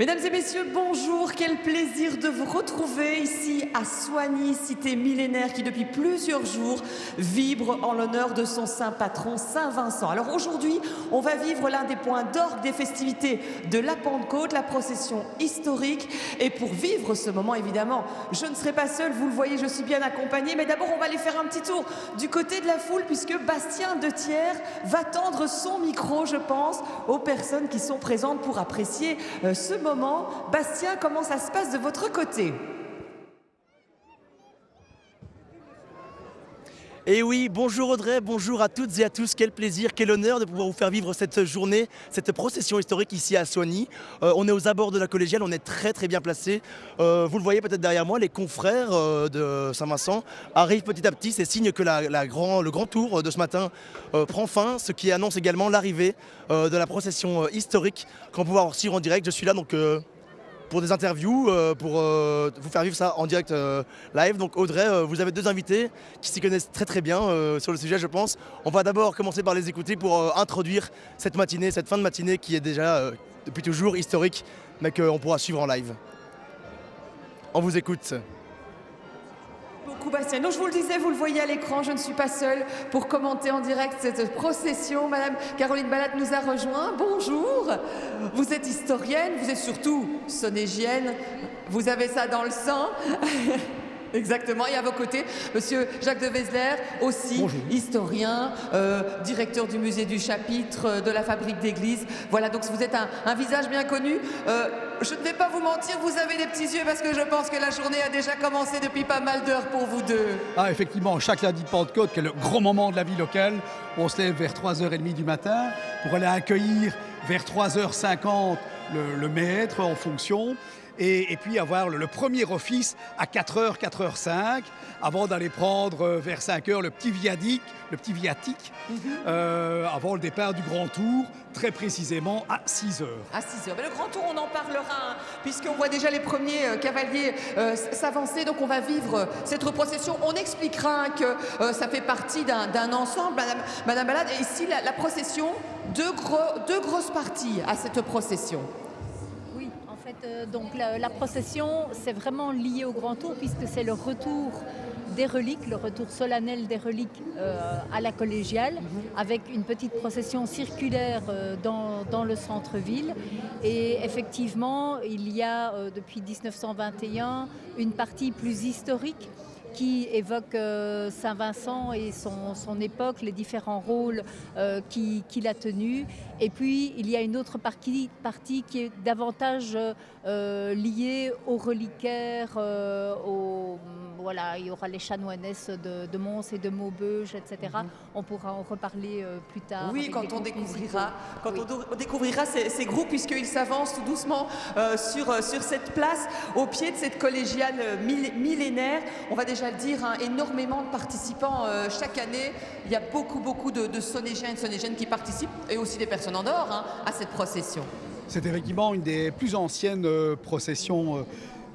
Mesdames et messieurs, bonjour, quel plaisir de vous retrouver ici à Soigny, cité millénaire qui depuis plusieurs jours vibre en l'honneur de son saint patron Saint-Vincent. Alors aujourd'hui, on va vivre l'un des points d'orgue des festivités de la Pentecôte, la procession historique. Et pour vivre ce moment, évidemment, je ne serai pas seule, vous le voyez, je suis bien accompagnée. Mais d'abord, on va aller faire un petit tour du côté de la foule puisque Bastien de Thiers va tendre son micro, je pense, aux personnes qui sont présentes pour apprécier ce moment. Bastien, comment ça se passe de votre côté? Et oui, bonjour Audrey, bonjour à toutes et à tous, quel plaisir, quel honneur de pouvoir vous faire vivre cette journée, cette procession historique ici à Soigny. On est aux abords de la collégiale, on est très bien placés. Vous le voyez peut-être derrière moi, les confrères de Saint-Vincent arrivent petit à petit, c'est signe que le grand tour de ce matin prend fin, ce qui annonce également l'arrivée de la procession historique qu'on pourra suivre en direct. Je suis là donc pour des interviews, pour vous faire vivre ça en direct live. Donc Audrey, vous avez deux invités qui s'y connaissent très bien sur le sujet, je pense. On va d'abord commencer par les écouter pour introduire cette matinée, cette fin de matinée qui est déjà depuis toujours historique, mais qu'on pourra suivre en live. On vous écoute. Bastien. Donc je vous le disais, vous le voyez à l'écran, je ne suis pas seule pour commenter en direct cette procession. Madame Caroline Ballat nous a rejoint. Bonjour. Vous êtes historienne, vous êtes surtout sonégienne. Vous avez ça dans le sang. Exactement, et à vos côtés, monsieur Jacques de Vézler, aussi bonjour. Historien, directeur du musée du chapitre de la fabrique d'église. Voilà, donc vous êtes un visage bien connu. Je ne vais pas vous mentir, vous avez des petits yeux parce que je pense que la journée a déjà commencé depuis pas mal d'heures pour vous deux. Ah, effectivement, chaque lundi de Pentecôte, qui est le grand moment de la vie locale, on se lève vers 3h30 du matin pour aller accueillir vers 3h50 le maître en fonction. Et puis avoir le premier office à 4h, 4h05, avant d'aller prendre vers 5h le petit viatique, avant le départ du grand tour, très précisément à 6h. À 6h. Mais le grand tour, on en parlera, hein, puisqu'on voit déjà les premiers cavaliers s'avancer. Donc on va vivre cette procession. On expliquera que ça fait partie d'un ensemble. Madame Ballat, et ici la procession, deux grosses parties à cette procession. Donc la procession, c'est vraiment lié au Grand Tour puisque c'est le retour des reliques, le retour solennel des reliques à la collégiale, avec une petite procession circulaire dans le centre-ville. Et effectivement, il y a depuis 1921 une partie plus historique qui évoque Saint-Vincent et son époque, les différents rôles qu'il a tenus. Et puis, il y a une autre partie qui est davantage liée aux reliquaires, voilà, il y aura les chanoinesses de Mons et de Maubeuge, etc. On pourra en reparler plus tard. Oui, quand on découvrira ces groupes, puisqu'ils s'avancent tout doucement sur cette place, au pied de cette collégiale millénaire. On va déjà le dire, hein, énormément de participants chaque année. Il y a beaucoup de sonégiens et de sonégiennes qui participent, et aussi des personnes en dehors, hein, à cette procession. C'est effectivement une des plus anciennes processions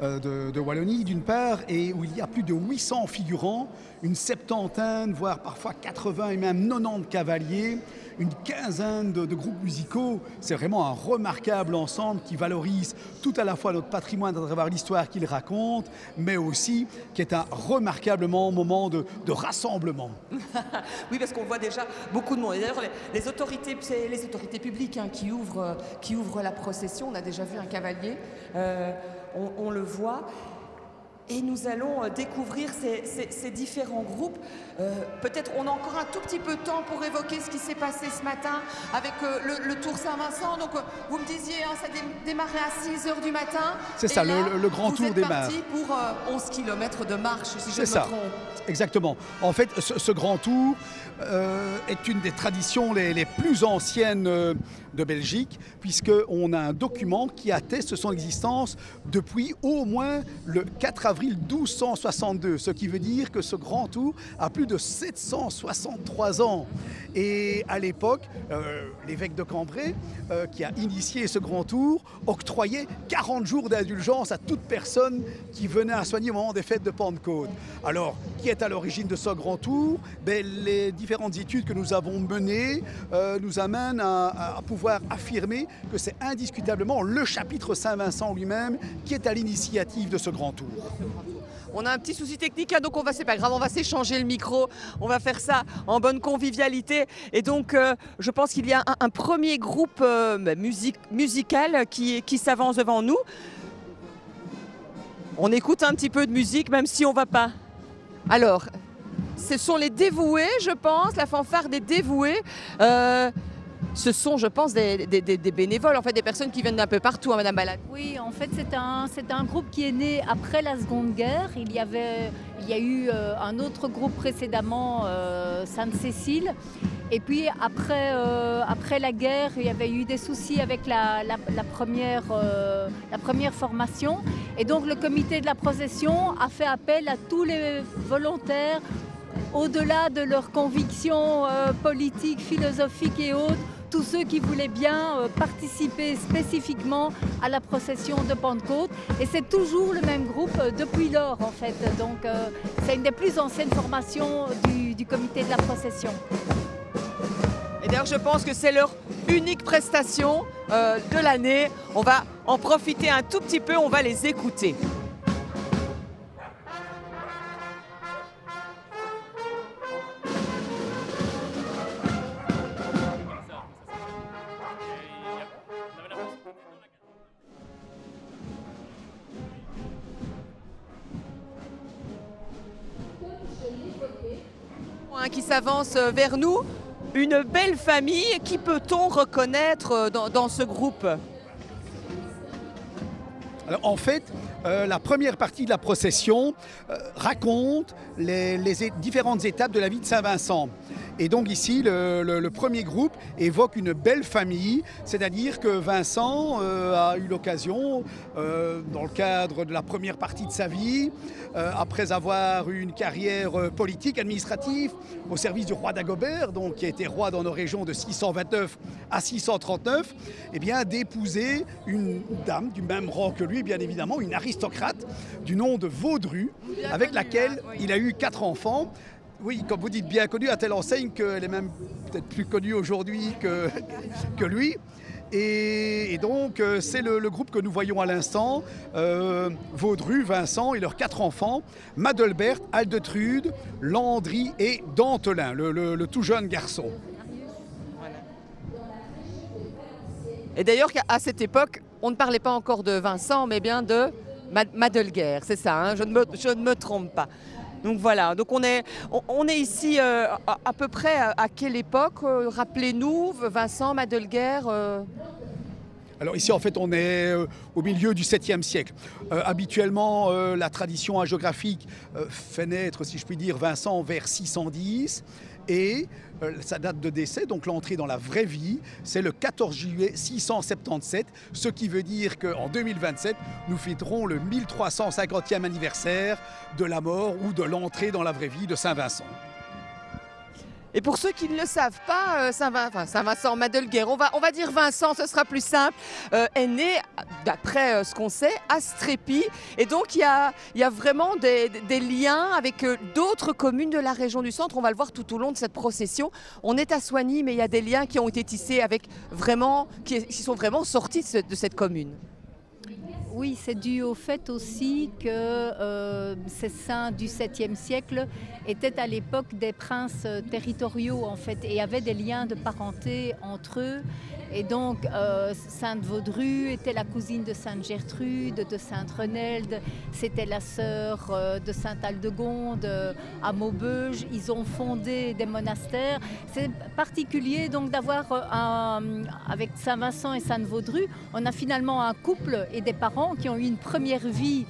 de Wallonie, d'une part, et où il y a plus de 800 figurants, une septantaine, voire parfois 80 et même 90 cavaliers, une quinzaine de groupes musicaux. C'est vraiment un remarquable ensemble qui valorise tout à la fois notre patrimoine à travers l'histoire qu'il raconte, mais aussi qui est un remarquable moment de rassemblement. Oui, parce qu'on voit déjà beaucoup de monde. Et d'ailleurs, les autorités publiques, hein, qui ouvrent la procession. On a déjà vu un cavalier, on le voit. Et nous allons découvrir ces différents groupes. Peut-être on a encore un tout petit peu de temps pour évoquer ce qui s'est passé ce matin avec le Tour Saint-Vincent. Donc vous me disiez, hein, ça démarrait à 6h du matin. C'est ça, là, le grand tour démarre. Vous êtes parti pour 11 km de marche, si je ne me trompe. Exactement. En fait, ce grand tour est une des traditions les plus anciennes de Belgique, puisqu'on a un document qui atteste son existence depuis au moins le 4 avril avril 1262, ce qui veut dire que ce grand tour a plus de 763 ans. Et à l'époque, l'évêque de Cambrai, qui a initié ce grand tour, octroyait 40 jours d'indulgence à toute personne qui venait à Soigny au moment des fêtes de Pentecôte. Alors, qui est à l'origine de ce grand tour? Les différentes études que nous avons menées nous amènent à pouvoir affirmer que c'est indiscutablement le chapitre Saint-Vincent lui-même qui est à l'initiative de ce grand tour. On a un petit souci technique, hein, donc c'est pas grave, on va s'échanger le micro, on va faire ça en bonne convivialité. Et donc, je pense qu'il y a un premier groupe musical qui s'avance devant nous. On écoute un petit peu de musique, même si on va pas. Alors, ce sont les dévoués, je pense, la fanfare des dévoués. Ce sont, je pense, des bénévoles, en fait, des personnes qui viennent d'un peu partout, hein, Madame Balade. Oui, en fait, c'est un groupe qui est né après la Seconde Guerre. Il y a eu un autre groupe précédemment, Sainte-Cécile. Et puis, après la guerre, il y avait eu des soucis avec la première formation. Et donc, le comité de la procession a fait appel à tous les volontaires, au-delà de leurs convictions politiques, philosophiques et autres, tous ceux qui voulaient bien participer spécifiquement à la procession de Pentecôte. Et c'est toujours le même groupe depuis lors, en fait. Donc, c'est une des plus anciennes formations du comité de la procession. Et d'ailleurs, je pense que c'est leur unique prestation de l'année. On va en profiter un tout petit peu, on va les écouter. Qui s'avance vers nous, une belle famille. Qui peut-on reconnaître dans ce groupe? Alors, en fait, la première partie de la procession raconte les différentes étapes de la vie de Saint-Vincent. Et donc ici, le premier groupe évoque une belle famille, c'est-à-dire que Vincent a eu l'occasion, dans le cadre de la première partie de sa vie, après avoir eu une carrière politique, administrative, au service du roi Dagobert, donc qui a été roi dans nos régions de 629 à 639, eh bien, d'épouser une dame du même rang que lui, bien évidemment, une aristocrate du nom de Vaudru, avec laquelle il a eu 4 enfants. Oui, comme vous dites, bien connue à telle enseigne qu'elle est même peut-être plus connue aujourd'hui que lui. Et donc, c'est le groupe que nous voyons à l'instant, Vaudru, Vincent et leurs 4 enfants, Madelbert, Aldetrude, Landry et Dantelin, le tout jeune garçon. Et d'ailleurs, à cette époque, on ne parlait pas encore de Vincent, mais bien de Madelguer, c'est ça, hein, je ne me trompe pas. Donc voilà, donc on est ici à peu près à quelle époque? Rappelez-nous, Vincent, Madelguer. Alors ici, en fait, on est au milieu du 7e siècle. Habituellement, la tradition hagiographique fait naître, si je puis dire, Vincent vers 610. Et sa date de décès, donc l'entrée dans la vraie vie, c'est le 14 juillet 677, ce qui veut dire qu'en 2027, nous fêterons le 1350e anniversaire de la mort ou de l'entrée dans la vraie vie de Saint-Vincent. Et pour ceux qui ne le savent pas, Saint-Vincent Madelguer, on va dire Vincent, ce sera plus simple, est né, d'après ce qu'on sait, à Strépy. Et donc il y a vraiment des liens avec d'autres communes de la région du centre. On va le voir tout au long de cette procession. On est à Soigny, mais il y a des liens qui ont été tissés avec qui sont vraiment sortis de cette commune. Oui, c'est dû au fait aussi que ces saints du 7e siècle étaient à l'époque des princes territoriaux en fait et avaient des liens de parenté entre eux. Et donc, Sainte Vaudru était la cousine de Sainte Gertrude, de Sainte Renelde, c'était la sœur de Sainte Aldegonde à Maubeuge. Ils ont fondé des monastères. C'est particulier donc d'avoir, avec Saint-Vincent et Sainte Vaudru, on a finalement un couple et des parents qui ont eu une première vie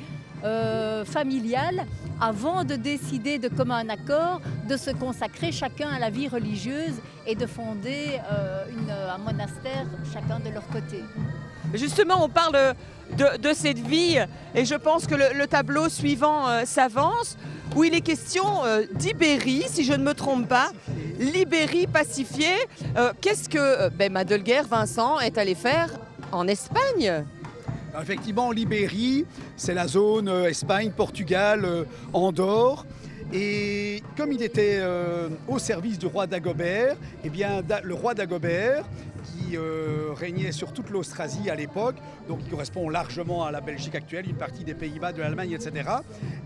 familiale avant de décider de commun accord de se consacrer chacun à la vie religieuse et de fonder un monastère chacun de leur côté. Justement, on parle de cette vie et je pense que le tableau suivant s'avance où il est question d'Ibérie, si je ne me trompe pas, l'Ibérie pacifiée. Qu'est-ce que Madelguer, Vincent, est allé faire en Espagne? Alors, effectivement, l'Ibérie, c'est la zone Espagne, Portugal, Andorre. Et comme il était au service du roi Dagobert, eh bien, le roi Dagobert, qui régnait sur toute l'Austrasie à l'époque, donc qui correspond largement à la Belgique actuelle, une partie des Pays-Bas, de l'Allemagne, etc.,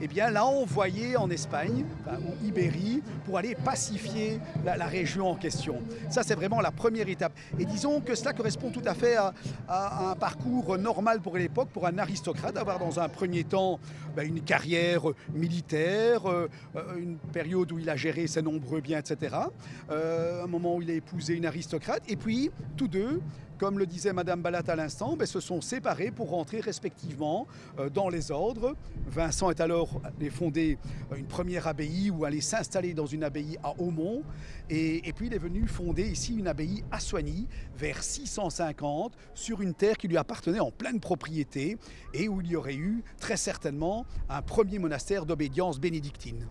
eh bien, l'a envoyé en Espagne, ou Ibérie, pour aller pacifier la région en question. Ça, c'est vraiment la première étape. Et disons que cela correspond tout à fait à un parcours normal pour l'époque, pour un aristocrate, d'avoir dans un premier temps une carrière militaire, une période où il a géré ses nombreux biens, etc. Un moment où il a épousé une aristocrate. Et puis, tous deux, comme le disait Madame Balat à l'instant, se sont séparés pour rentrer respectivement dans les ordres. Vincent est alors allé fonder une première abbaye ou aller s'installer dans une abbaye à Aumont. Et puis il est venu fonder ici une abbaye à Soigny vers 650 sur une terre qui lui appartenait en pleine propriété et où il y aurait eu très certainement un premier monastère d'obédience bénédictine.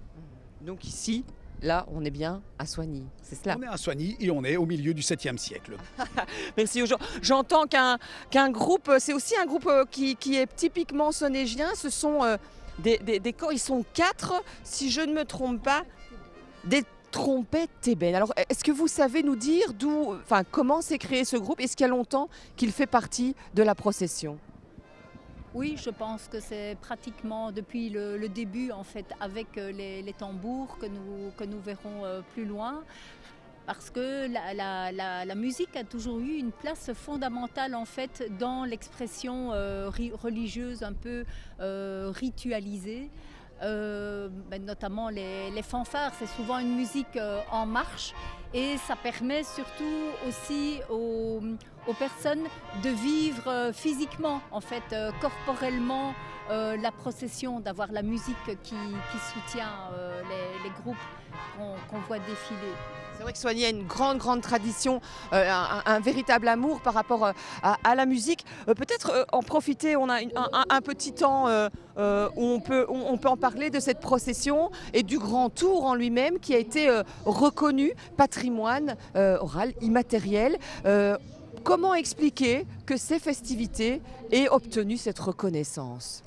Donc ici, là, on est bien à Soigny, c'est cela? On est à Soigny et on est au milieu du 7e siècle. Merci. J'entends qu'un groupe, c'est aussi un groupe qui est typiquement sonégien. Ce sont des corps, ils sont 4, si je ne me trompe pas, des trompettes thébaines. Alors, est-ce que vous savez nous dire comment s'est créé ce groupe? Est-ce qu'il y a longtemps qu'il fait partie de la procession? Oui, je pense que c'est pratiquement depuis le début, en fait, avec les tambours que nous verrons plus loin. Parce que la musique a toujours eu une place fondamentale, en fait, dans l'expression religieuse un peu ritualisée. Notamment les fanfares, c'est souvent une musique en marche et ça permet surtout aussi aux personnes de vivre physiquement, en fait, corporellement la procession, d'avoir la musique qui soutient les groupes qu'on voit défiler. C'est vrai que Soigny a une grande tradition, un véritable amour par rapport à la musique. Peut-être en profiter, on a un petit temps où on peut en parler de cette procession et du grand tour en lui-même qui a été reconnu patrimoine oral immatériel. Comment expliquer que ces festivités aient obtenu cette reconnaissance ?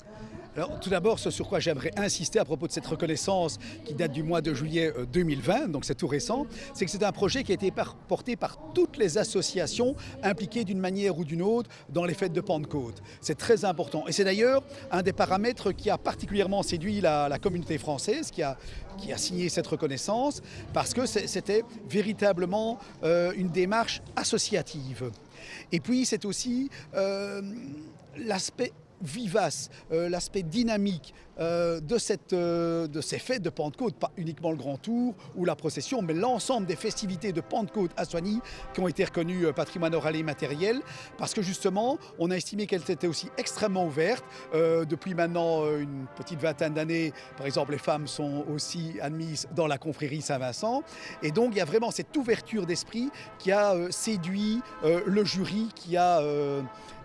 Alors, tout d'abord, ce sur quoi j'aimerais insister à propos de cette reconnaissance qui date du mois de juillet 2020, donc c'est tout récent, c'est que c'est un projet qui a été porté par toutes les associations impliquées d'une manière ou d'une autre dans les fêtes de Pentecôte. C'est très important. Et c'est d'ailleurs un des paramètres qui a particulièrement séduit la communauté française qui a signé cette reconnaissance, parce que c'était véritablement une démarche associative. Et puis, c'est aussi l'aspect vivace, l'aspect dynamique de ces fêtes de Pentecôte, pas uniquement le Grand Tour ou la procession, mais l'ensemble des festivités de Pentecôte à Soigny qui ont été reconnues patrimoine oral et immatériel, parce que justement, on a estimé qu'elles étaient aussi extrêmement ouvertes. Depuis maintenant une petite vingtaine d'années, par exemple, les femmes sont aussi admises dans la confrérie Saint-Vincent. Et donc, il y a vraiment cette ouverture d'esprit qui a séduit le jury, qui a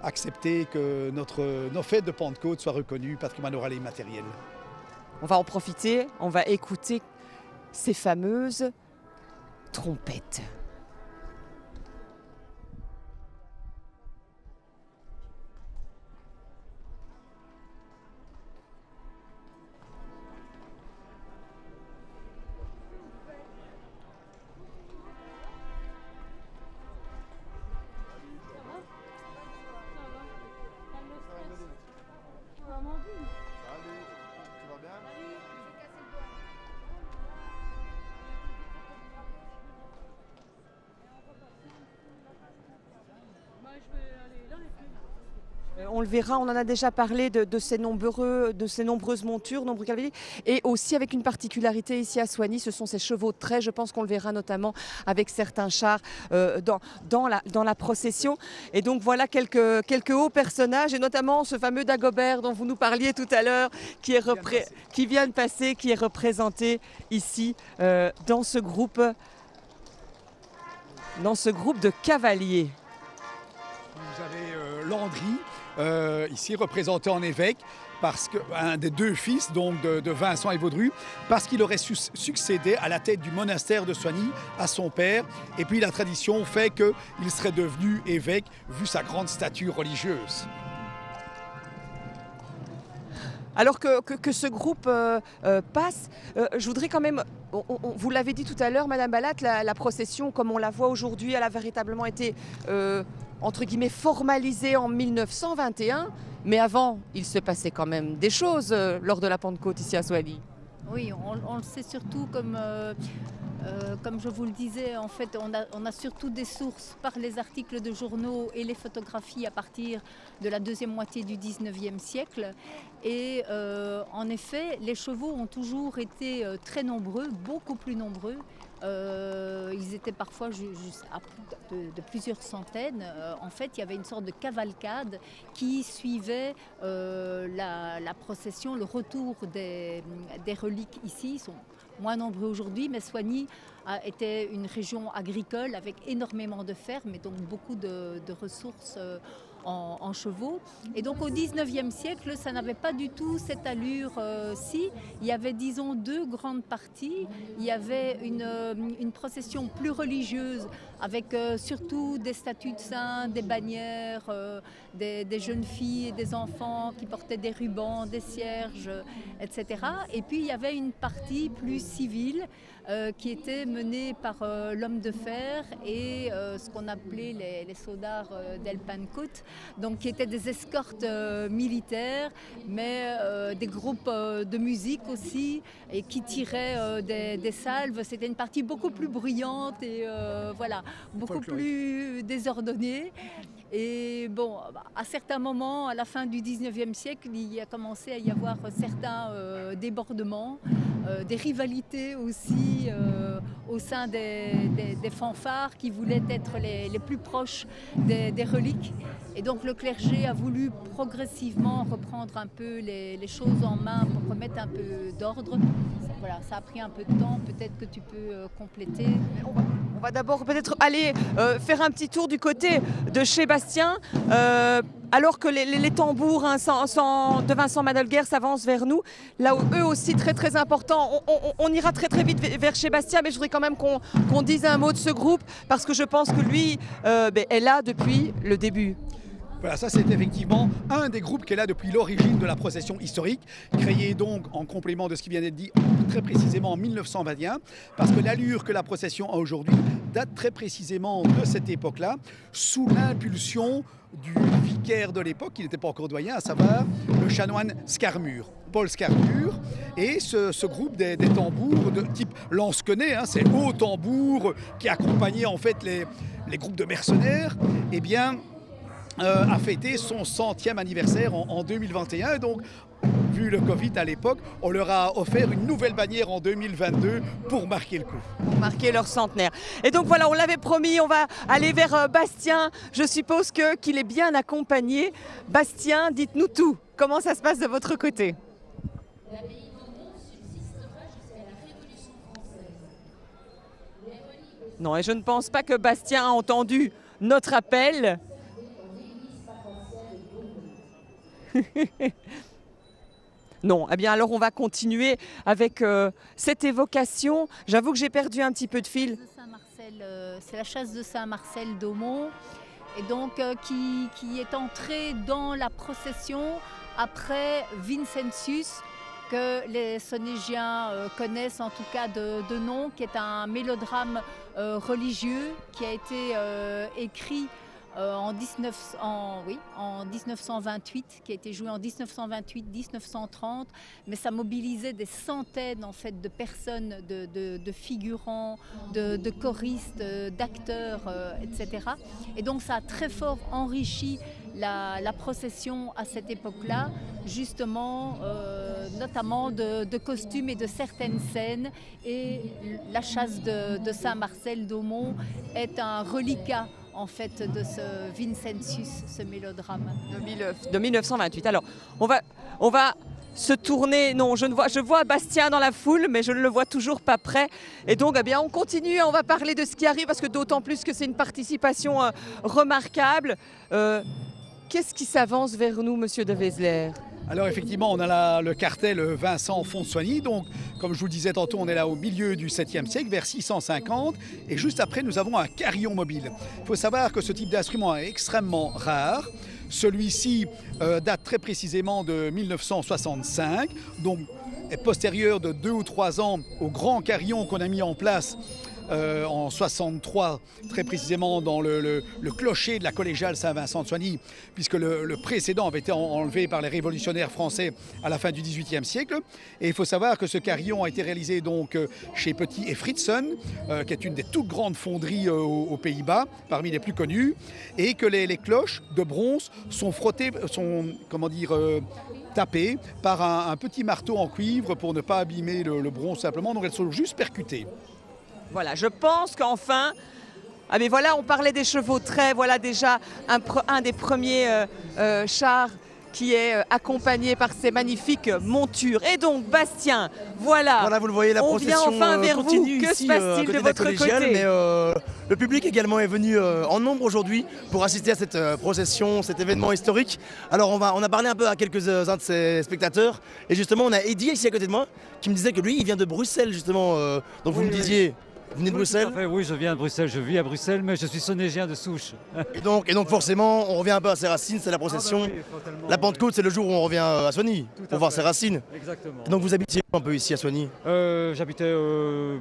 accepté que nos fêtes de Pentecôte soient reconnues patrimoine oral et immatériel. On va en profiter, on va écouter ces fameuses trompettes. On le verra, on en a déjà parlé de ces nombreuses montures, nombreux cavaliers, et aussi avec une particularité ici à Soigny, ce sont ces chevaux de trait. Je pense qu'on le verra notamment avec certains chars dans la procession. Et donc voilà quelques hauts personnages, et notamment ce fameux Dagobert dont vous nous parliez tout à l'heure, qui vient de passer, qui est représenté ici dans ce groupe de cavaliers. Vous avez Landry, ici représenté en évêque, parce que un des deux fils donc de Vincent et Vaudru, parce qu'il aurait succédé à la tête du monastère de Soignies à son père. Et puis la tradition fait qu'il serait devenu évêque vu sa grande stature religieuse. Alors que ce groupe passe, je voudrais quand même, vous l'avez dit tout à l'heure, Madame Balat, la procession, comme on la voit aujourd'hui, elle a véritablement été, entre guillemets, formalisée en 1921. Mais avant, il se passait quand même des choses lors de la Pentecôte ici à Soignies. Oui, on le sait surtout comme je vous le disais, en fait, on a surtout des sources par les articles de journaux et les photographies à partir de la deuxième moitié du 19e siècle. Et en effet, les chevaux ont toujours été très nombreux, beaucoup plus nombreux. Ils étaient parfois à plus de plusieurs centaines. En fait, il y avait une sorte de cavalcade qui suivait la procession, le retour des reliques ici. Ils sont moins nombreux aujourd'hui, mais Soignies était une région agricole avec énormément de fermes et donc beaucoup de ressources en chevaux. Et donc au 19e siècle, ça n'avait pas du tout cette allure-ci. Il y avait, disons, deux grandes parties. Il y avait une procession plus religieuse avec surtout des statues de saints, des bannières, des jeunes filles et des enfants qui portaient des rubans, des cierges, etc. Et puis il y avait une partie plus civile qui était menée par l'homme de fer et ce qu'on appelait les soldats d'El Pancot, donc qui étaient des escortes militaires, mais des groupes de musique aussi, et qui tiraient des salves. C'était une partie beaucoup plus bruyante et voilà, beaucoup plus désordonnée. Et bon, à certains moments, à la fin du 19e siècle, il a commencé à y avoir certains débordements, des rivalités aussi au sein des fanfares qui voulaient être les plus proches des reliques. Et donc le clergé a voulu progressivement reprendre un peu les choses en main pour remettre un peu d'ordre. Voilà, ça a pris un peu de temps, peut-être que tu peux compléter. On va d'abord peut-être aller faire un petit tour du côté de chez Bastien, alors que les tambours de Vincent Manolguer s'avancent vers nous. Là où eux aussi très très important, on ira très très vite vers chez Bastien, mais je voudrais quand même qu'on dise un mot de ce groupe, parce que je pense que lui est là depuis le début. Voilà, ça c'est effectivement un des groupes qui est là depuis l'origine de la procession historique, créé donc en complément de ce qui vient d'être dit très précisément en 1921, parce que l'allure que la procession a aujourd'hui date très précisément de cette époque-là, sous l'impulsion du vicaire de l'époque, qui n'était pas encore doyen, à savoir le chanoine Scarmure, Paul Scarmure, et ce groupe des tambours de type lansquenet, ces hauts tambours qui accompagnaient en fait les groupes de mercenaires, eh bien a fêté son 100e anniversaire en 2021. Et donc, vu le Covid à l'époque, on leur a offert une nouvelle bannière en 2022 pour marquer le coup. Pour marquer leur centenaire. Et donc voilà, on l'avait promis, on va aller vers Bastien. Je suppose qu'il est bien accompagné. Bastien, dites-nous tout. Comment ça se passe de votre côté ? L'abbaye d'Aumont subsistera jusqu'à la Révolution française. Non, et je ne pense pas que Bastien a entendu notre appel. Non, eh bien alors on va continuer avec cette évocation. J'avoue que j'ai perdu un petit peu de fil. C'est la chasse de Saint-Marcel d'Aumont, et donc qui est entrée dans la procession après Vincentius, que les Sonégiens connaissent en tout cas de nom, qui est un mélodrame religieux qui a été écrit en 1928, qui a été joué en 1928-1930, mais ça mobilisait des centaines en fait de personnes, de figurants, de choristes, d'acteurs, etc. Et donc ça a très fort enrichi la procession à cette époque-là, justement, notamment de costumes et de certaines scènes. Et la chasse de Saint-Marcel d'Aumont est un reliquat en fait de ce Vincentius, ce mélodrame. De 1928. Alors, on va se tourner. Non, je vois Bastien dans la foule, mais je ne le vois toujours pas prêt. Et donc, eh bien, on continue, on va parler de ce qui arrive, parce que d'autant plus que c'est une participation remarquable. qu'est-ce qui s'avance vers nous, monsieur de Vézelaire? Alors effectivement, on a là le cartel Vincent Font-de-Soigny. Donc, comme je vous le disais tantôt, on est là au milieu du 7e siècle, vers 650. Et juste après, nous avons un carillon mobile. Il faut savoir que ce type d'instrument est extrêmement rare. Celui-ci date très précisément de 1965, donc est postérieur de 2 ou 3 ans au grand carillon qu'on a mis en place en 63, très précisément dans le clocher de la collégiale Saint-Vincent-de-Soigny, puisque le précédent avait été enlevé par les révolutionnaires français à la fin du XVIIIe siècle. Et il faut savoir que ce carillon a été réalisé donc chez Petit et Fritson, qui est une des toutes grandes fonderies aux Pays-Bas, parmi les plus connues, et que les cloches de bronze sont frottées, tapées par un petit marteau en cuivre pour ne pas abîmer le bronze simplement, donc elles sont juste percutées. Voilà, je pense qu'enfin, ah mais voilà, on parlait des chevautrets, voilà déjà un des premiers chars qui est accompagné par ces magnifiques montures. Et donc, Bastien, voilà, vous le voyez, la on vient procession enfin vers vous. continue Que ici, se passe-t-il de la votre collégiale, côté? mais le public également est venu en nombre aujourd'hui pour assister à cette procession, cet événement historique. Alors on a parlé un peu à quelques-uns de ces spectateurs, et justement on a Eddy ici à côté de moi qui me disait que lui il vient de Bruxelles justement, donc vous me disiez... Vous venez de Bruxelles? Tout à fait, oui, je viens de Bruxelles, je vis à Bruxelles, mais je suis sonégien de souche. Et donc forcément, on revient un peu à ses racines, c'est la procession. La Pentecôte, c'est le jour où on revient à Soigny, pour voir ses racines. Exactement. Donc vous habitiez un peu ici à Soigny? J'habitais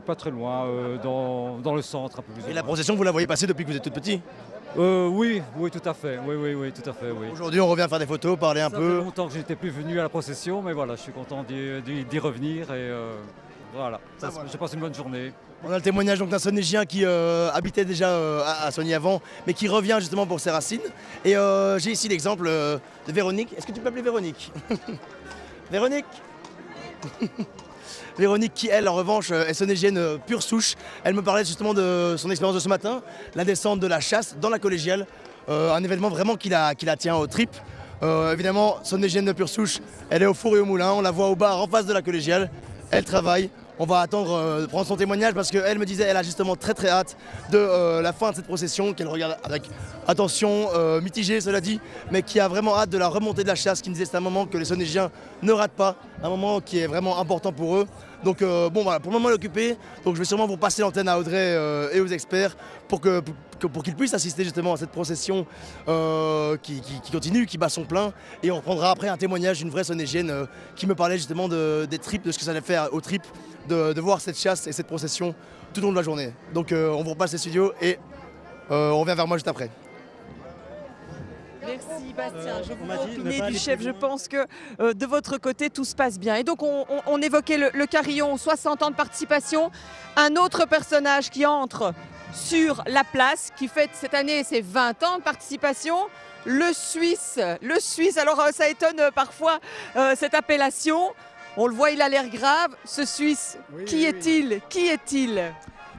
pas très loin, dans le centre, un peu plus. Et la procession, vous la voyez passer depuis que vous êtes tout petit? Oui, tout à fait. Oui, tout à fait, oui. Aujourd'hui, on revient faire des photos, parler un Ça peu. fait longtemps que je n'étais plus venu à la procession, mais voilà, je suis content d'y revenir et voilà. Je passe une bonne journée. On a le témoignage d'un Sonégien qui habitait déjà à Soigny avant, mais qui revient justement pour ses racines. Et j'ai ici l'exemple de Véronique. Est-ce que tu peux appeler Véronique? Véronique Véronique qui, elle, en revanche, est sonégienne pure souche. Elle me parlait justement de son expérience de ce matin, la descente de la chasse dans la collégiale. Un événement vraiment qui la tient aux tripes. Évidemment, sonégienne pure souche, elle est au four et au moulin. On la voit au bar en face de la collégiale. Elle travaille. On va attendre de prendre son témoignage parce qu'elle me disait elle a justement très hâte de la fin de cette procession, qu'elle regarde avec attention, mitigée cela dit, mais qui a vraiment hâte de la remontée de la chasse, qui me disait c'est un moment que les Sonégiens ne ratent pas, un moment qui est vraiment important pour eux. Donc bon voilà, pour le moment elle est occupée, donc je vais sûrement vous passer l'antenne à Audrey et aux experts pour qu'ils puissent assister justement à cette procession qui continue, qui bat son plein. Et on reprendra après un témoignage d'une vraie Sonégienne qui me parlait justement des tripes, de ce que ça allait faire aux tripes, de voir cette chasse et cette procession tout au long de la journée. Donc on vous repasse les studios et on revient vers moi juste après. Merci Bastien, je vous opiniez du chef, je pense que de votre côté tout se passe bien. Et donc on évoquait le carillon, 60 ans de participation, un autre personnage qui entre sur la place, qui fête cette année ses 20 ans de participation, le Suisse, alors ça étonne parfois cette appellation, on le voit il a l'air grave, ce Suisse, Oui, qui est-il?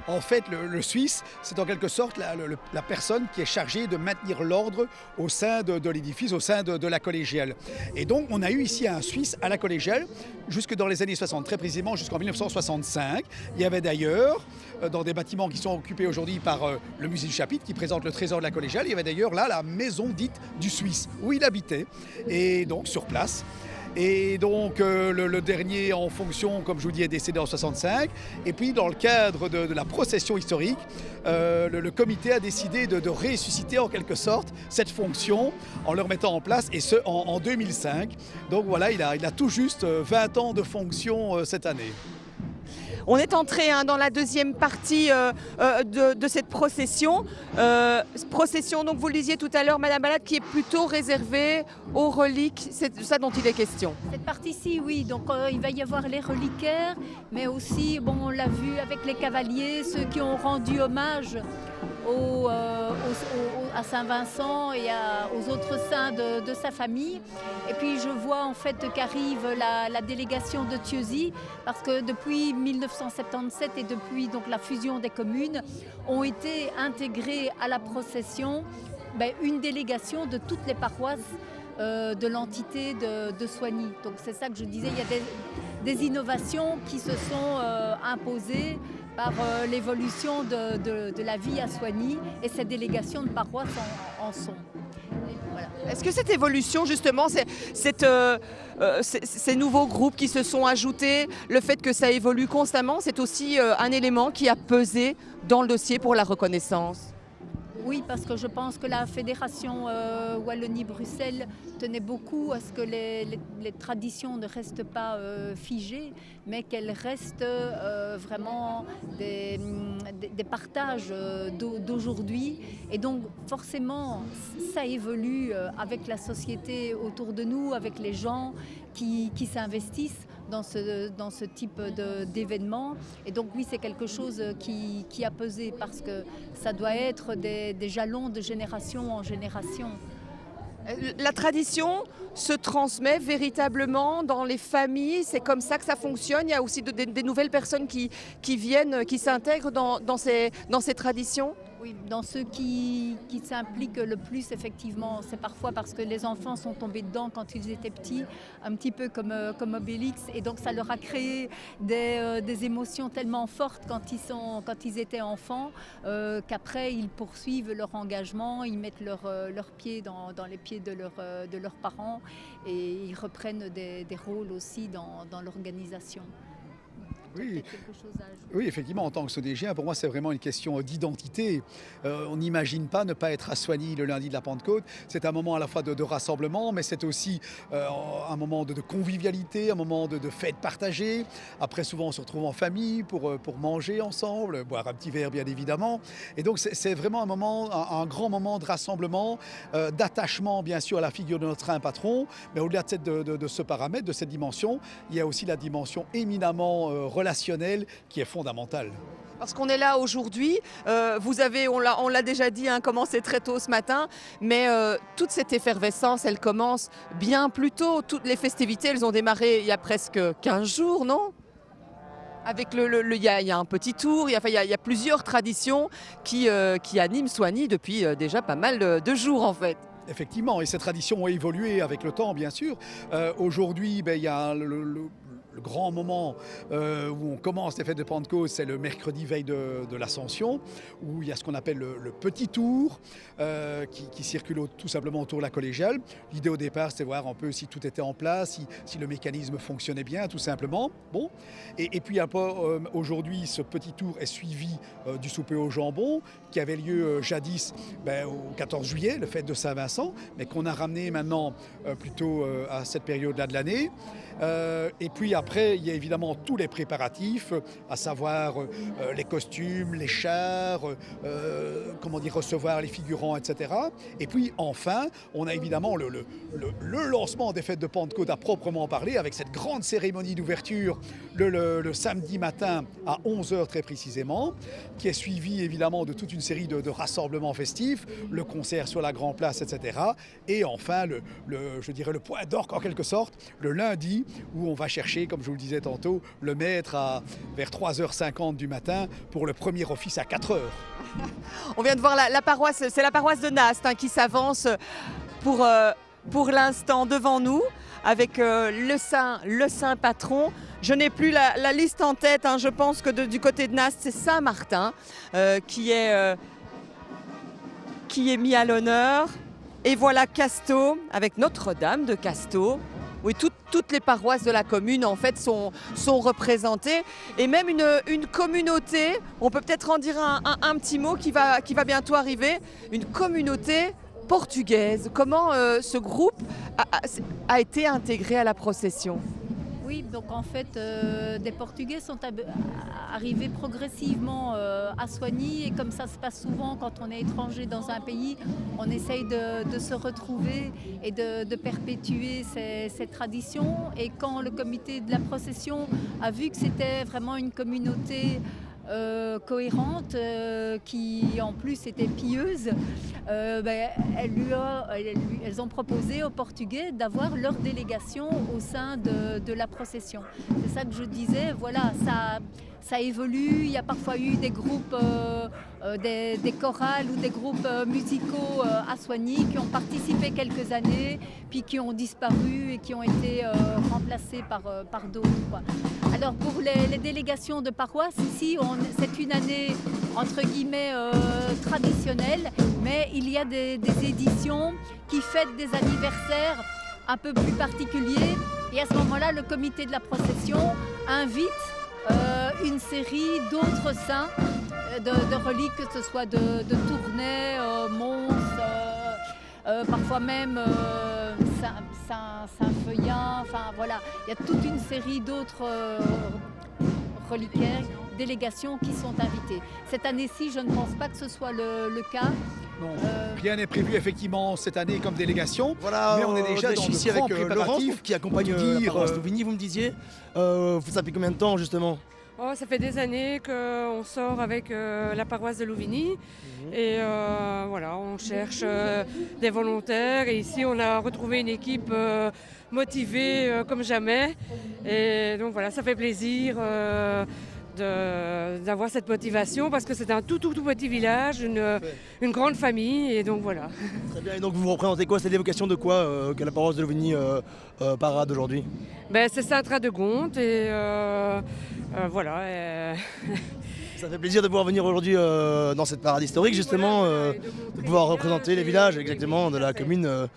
En fait, le Suisse, c'est en quelque sorte la personne qui est chargée de maintenir l'ordre au sein de l'édifice, au sein de la collégiale. Et donc, on a eu ici un Suisse à la collégiale jusque dans les années 60, très précisément jusqu'en 1965. Il y avait d'ailleurs, dans des bâtiments qui sont occupés aujourd'hui par le musée du chapitre, qui présente le trésor de la collégiale, il y avait d'ailleurs là la maison dite du Suisse, où il habitait, et donc sur place. Et donc le dernier en fonction, comme je vous dis, est décédé en 65. Et puis dans le cadre de la procession historique, le comité a décidé de ressusciter en quelque sorte cette fonction en le remettant en place, et ce en 2005. Donc voilà, il a tout juste 20 ans de fonction cette année. On est entré dans la deuxième partie de cette procession. Procession, donc vous le disiez tout à l'heure, Madame Balade, qui est plutôt réservée aux reliques. C'est de ça dont il est question. Cette partie-ci, oui. Donc il va y avoir les reliquaires, mais aussi, bon, on l'a vu avec les cavaliers, ceux qui ont rendu hommage à Saint-Vincent et aux autres saints de sa famille. Et puis je vois en fait qu'arrive la délégation de Thieuzy, parce que depuis 1977 et depuis donc la fusion des communes, ont été intégrées à la procession une délégation de toutes les paroisses de l'entité de Soigny. Donc c'est ça que je disais, il y a des innovations qui se sont imposées par l'évolution de la vie à Soigny, et ces délégations de paroisses en sont. Voilà. Est-ce que cette évolution, justement, ces nouveaux groupes qui se sont ajoutés, le fait que ça évolue constamment, c'est aussi un élément qui a pesé dans le dossier pour la reconnaissance? Oui, parce que je pense que la fédération Wallonie-Bruxelles tenait beaucoup à ce que les traditions ne restent pas figées, mais qu'elles restent vraiment des partages d'aujourd'hui. Et donc forcément, ça évolue avec la société autour de nous, avec les gens qui s'investissent dans ce type d'événement. Et donc oui, c'est quelque chose qui a pesé parce que ça doit être des jalons de génération en génération. La tradition se transmet véritablement dans les familles, c'est comme ça que ça fonctionne. Il y a aussi des nouvelles personnes qui viennent, qui s'intègrent dans ces traditions. Oui, dans ceux qui s'impliquent le plus, effectivement, c'est parfois parce que les enfants sont tombés dedans quand ils étaient petits, un petit peu comme Obélix, et donc ça leur a créé des émotions tellement fortes quand ils étaient enfants, qu'après ils poursuivent leur engagement, ils mettent leurs pieds dans les pieds de leurs parents et ils reprennent des rôles aussi dans l'organisation. Oui. Oui, effectivement, en tant que SODGien, pour moi, c'est vraiment une question d'identité. On n'imagine pas ne pas être à Soigny le lundi de la Pentecôte. C'est un moment à la fois de rassemblement, mais c'est aussi un moment de convivialité, un moment de fête partagée. Après, souvent, on se retrouve en famille pour manger ensemble, boire un petit verre, bien évidemment. Et donc, c'est vraiment un grand moment de rassemblement, d'attachement, bien sûr, à la figure de notre saint patron. Mais au-delà de ce paramètre, de cette dimension, il y a aussi la dimension éminemment relationnelle qui est fondamentale. Parce qu'on est là aujourd'hui, on l'a déjà dit, commencé très tôt ce matin, mais toute cette effervescence, elle commence bien plus tôt. Toutes les festivités, elles ont démarré il y a presque 15 jours, non ? Avec il y a un petit tour, il y a plusieurs traditions qui animent Soigny depuis déjà pas mal de jours en fait. Effectivement, et ces traditions ont évolué avec le temps, bien sûr. Aujourd'hui, il y a le grand moment où on commence les fêtes de Pentecôte, c'est le mercredi veille de l'Ascension, où il y a ce qu'on appelle le petit tour qui circule tout simplement autour de la collégiale. L'idée au départ, c'est voir un peu si tout était en place, si le mécanisme fonctionnait bien, tout simplement. Bon. Et puis aujourd'hui, ce petit tour est suivi du souper au jambon, qui avait lieu jadis au 14 juillet, le fête de Saint-Vincent, mais qu'on a ramené maintenant plutôt à cette période-là de l'année. Et puis après, il y a évidemment tous les préparatifs, à savoir les costumes, les chars, recevoir les figurants, etc. Et puis enfin, on a évidemment le lancement des fêtes de Pentecôte à proprement parler, avec cette grande cérémonie d'ouverture le samedi matin à 11h très précisément, qui est suivie évidemment de toute une série de rassemblements festifs, le concert sur la Grand Place, etc. Et enfin, je dirais le point d'orgue en quelque sorte, le lundi, où on va chercher, comme je vous le disais tantôt, le maître vers 3h50 du matin pour le premier office à 4h. On vient de voir la paroisse, c'est la paroisse de Nast qui s'avance pour l'instant devant nous avec le saint patron. Je n'ai plus la liste en tête, je pense que du côté de Nast, c'est Saint-Martin qui est mis à l'honneur. Et voilà Casteau avec Notre-Dame de Casteau. Oui, toutes les paroisses de la commune en fait sont représentées et même une communauté, on peut peut-être en dire un petit mot qui va bientôt arriver, une communauté portugaise. Comment ce groupe a été intégré à la procession ? Oui, donc en fait, des Portugais sont arrivés progressivement à Soigny et comme ça se passe souvent quand on est étranger dans un pays, on essaye de se retrouver et de perpétuer ces traditions. Et quand le comité de la procession a vu que c'était vraiment une communauté cohérente, qui en plus était pieuse, elles ont proposé aux Portugais d'avoir leur délégation au sein de la procession. C'est ça que je disais, voilà, ça évolue, il y a parfois eu des groupes des chorales ou des groupes musicaux à Soignies qui ont participé quelques années, puis qui ont disparu et qui ont été remplacés par d'autres, quoi. Alors pour les délégations de paroisse, ici, c'est une année entre guillemets traditionnelle, mais il y a des éditions qui fêtent des anniversaires un peu plus particuliers. Et à ce moment-là, le comité de la procession invite une série d'autres saints de reliques, que ce soit de Tournai, Mons, parfois même Saint-Feuillin, enfin voilà, il y a toute une série d'autres reliquaires, délégations qui sont invitées. Cette année-ci, je ne pense pas que ce soit le cas. Non, rien n'est prévu effectivement cette année comme délégation. Voilà, mais on est déjà je dans suis le ici avec grand Laurence préparatif. qui accompagne Pour dire, la paroisse Louvigny, vous me disiez. Ça fait combien de temps justement? Oh, ça fait des années qu'on sort avec la paroisse de Louvigny et voilà, on cherche des volontaires et ici on a retrouvé une équipe motivée comme jamais et donc voilà, ça fait plaisir d'avoir cette motivation parce que c'est un tout petit village, une grande famille et donc voilà. Très bien, et donc vous représentez quoi? C'est l'évocation de quoi que la paroisse de Louvigny parade aujourd'hui? C'est Saint-Radegonde et voilà. Ça fait plaisir de pouvoir venir aujourd'hui dans cette parade historique justement, de pouvoir représenter les villages exactement de la commune.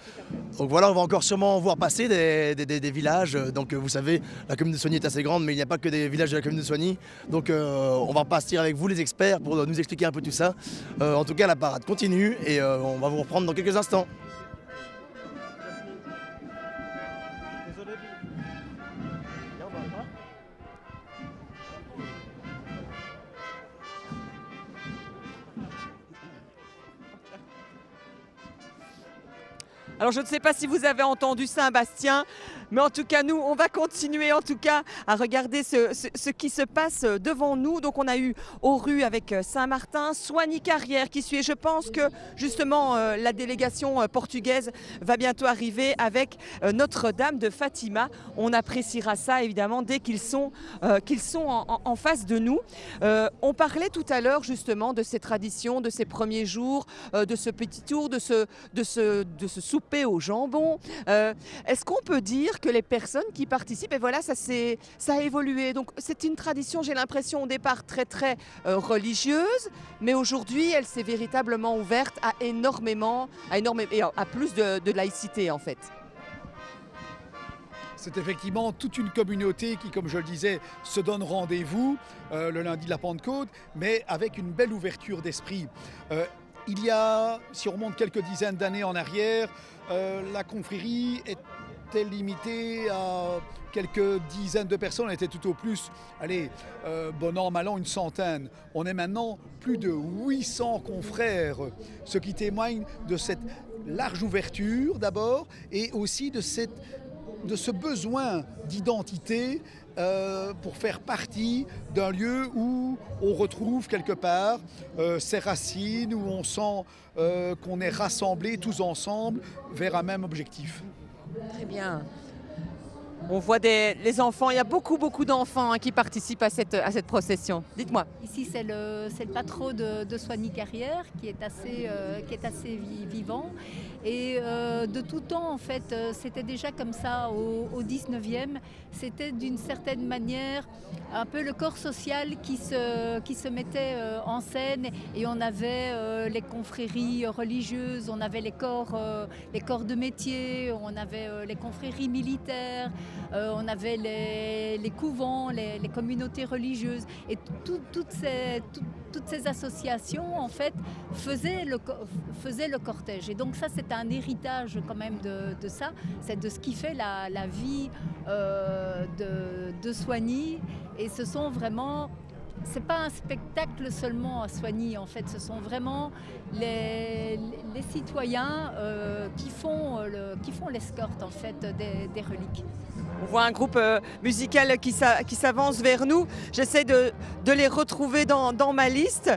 Donc voilà, on va encore sûrement voir passer des villages. Donc vous savez, la commune de Soignies est assez grande, mais il n'y a pas que des villages de la commune de Soignies. Donc on va partir avec vous les experts pour nous expliquer un peu tout ça. En tout cas, la parade continue et on va vous reprendre dans quelques instants. Alors je ne sais pas si vous avez entendu Saint-Bastien, mais en tout cas nous on va continuer en tout cas à regarder ce qui se passe devant nous. Donc on a eu Auru avec Saint-Martin, Soignies-Carrière qui suit. Et je pense que justement la délégation portugaise va bientôt arriver avec Notre-Dame de Fatima. On appréciera ça évidemment dès qu'ils sont en face de nous. On parlait tout à l'heure justement de ces traditions, de ces premiers jours, de ce petit tour, de ce souper au jambon. Est-ce qu'on peut dire que les personnes qui participent, et voilà, ça a évolué. Donc c'est une tradition, j'ai l'impression au départ très religieuse, mais aujourd'hui elle s'est véritablement ouverte à énormément et à plus de laïcité en fait. C'est effectivement toute une communauté qui, comme je le disais, se donne rendez-vous le lundi de la Pentecôte, mais avec une belle ouverture d'esprit. Il y a, si on remonte quelques dizaines d'années en arrière, la confrérie était limitée à quelques dizaines de personnes. Elle était tout au plus, bon an, mal an, une centaine. On est maintenant plus de 800 confrères, ce qui témoigne de cette large ouverture d'abord et aussi de ce besoin d'identité pour faire partie d'un lieu où on retrouve quelque part ses racines, où on sent qu'on est rassemblés tous ensemble vers un même objectif. Très bien. On voit les enfants, il y a beaucoup d'enfants qui participent à cette procession. Dites-moi. Ici, c'est le patron de Soignies-Carrière qui est assez vivant. Et de tout temps, en fait, c'était déjà comme ça au 19e. C'était d'une certaine manière un peu le corps social qui se mettait en scène. Et on avait les confréries religieuses, on avait les corps de métier, on avait les confréries militaires, on avait les couvents, les communautés religieuses. Et toutes ces associations, en fait, faisaient le cortège. Et donc ça, c'est un héritage quand même de ça. C'est de ce qui fait la vie de Soignies. Et ce sont vraiment... C'est pas un spectacle seulement à Soignies, en fait. Ce sont vraiment les citoyens qui font l'escorte, en fait, des reliques. On voit un groupe musical qui s'avance vers nous. J'essaie de les retrouver dans ma liste.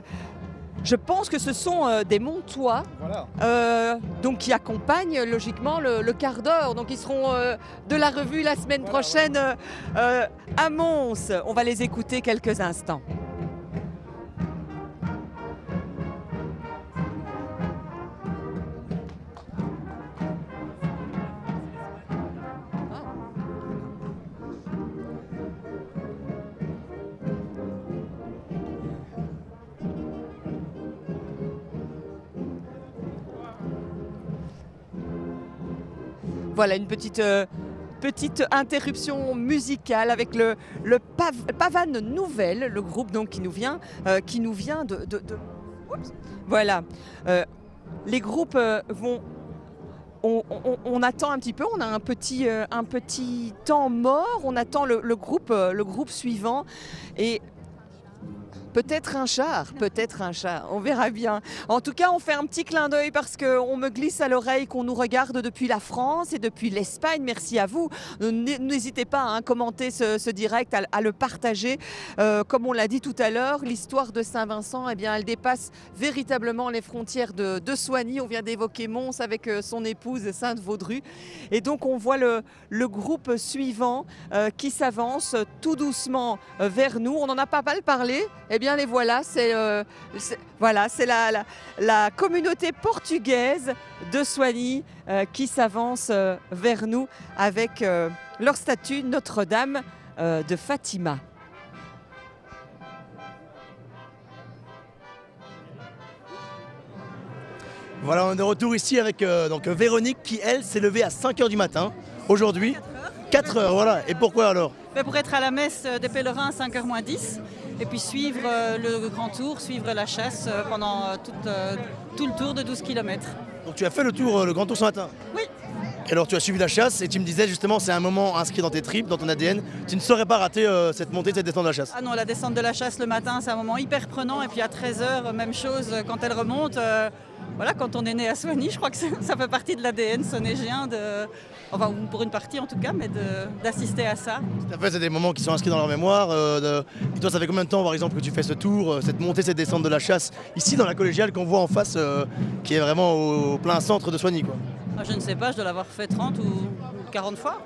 Je pense que ce sont des Montois, voilà. donc qui accompagnent logiquement le quart d'heure. Donc ils seront de la revue la semaine prochaine à Mons. On va les écouter quelques instants. Voilà, une petite interruption musicale avec le Pavane Nouvelle, le groupe donc qui nous vient de. Oups. Voilà. Les groupes vont. On attend un petit peu, on a un petit temps mort, on attend le groupe suivant et peut-être un char, on verra bien. En tout cas, on fait un petit clin d'œil parce qu'on me glisse à l'oreille qu'on nous regarde depuis la France et depuis l'Espagne. Merci à vous. N'hésitez pas à commenter ce direct, à le partager. Comme on l'a dit tout à l'heure, l'histoire de Saint-Vincent, eh bien, elle dépasse véritablement les frontières de Soignies. On vient d'évoquer Mons avec son épouse Sainte-Vaudrue. Et donc, on voit le groupe suivant qui s'avance tout doucement vers nous. On en a pas mal parlé. Eh bien, les voilà, c'est la communauté portugaise de Soignies qui s'avance vers nous avec leur statue Notre-Dame de Fatima. Voilà, on est de retour ici avec donc Véronique qui, elle, s'est levée à 5h du matin aujourd'hui. 4h, voilà. Et pourquoi alors? Pour être à la messe des pèlerins à 5h moins 10. Et puis suivre le grand tour, suivre la chasse pendant tout le tour de 12 km. Donc tu as fait le grand tour ce matin? Oui. Et alors tu as suivi la chasse et tu me disais justement c'est un moment inscrit dans tes tripes, dans ton ADN. Tu ne saurais pas rater cette montée, cette descente de la chasse? Ah non, la descente de la chasse le matin c'est un moment hyper prenant. Et puis à 13h, même chose quand elle remonte. Voilà, quand on est né à Soignies, je crois que ça fait partie de l'ADN sonégien, enfin pour une partie en tout cas, mais d'assister à ça. Tout à fait, c'est des moments qui sont inscrits dans leur mémoire. Et toi, ça fait combien de temps par exemple que tu fais ce tour, cette montée, cette descente de la chasse, ici dans la collégiale qu'on voit en face, qui est vraiment au plein centre de Soignies, quoi? Je ne sais pas, je dois l'avoir fait 30 ou 40 fois.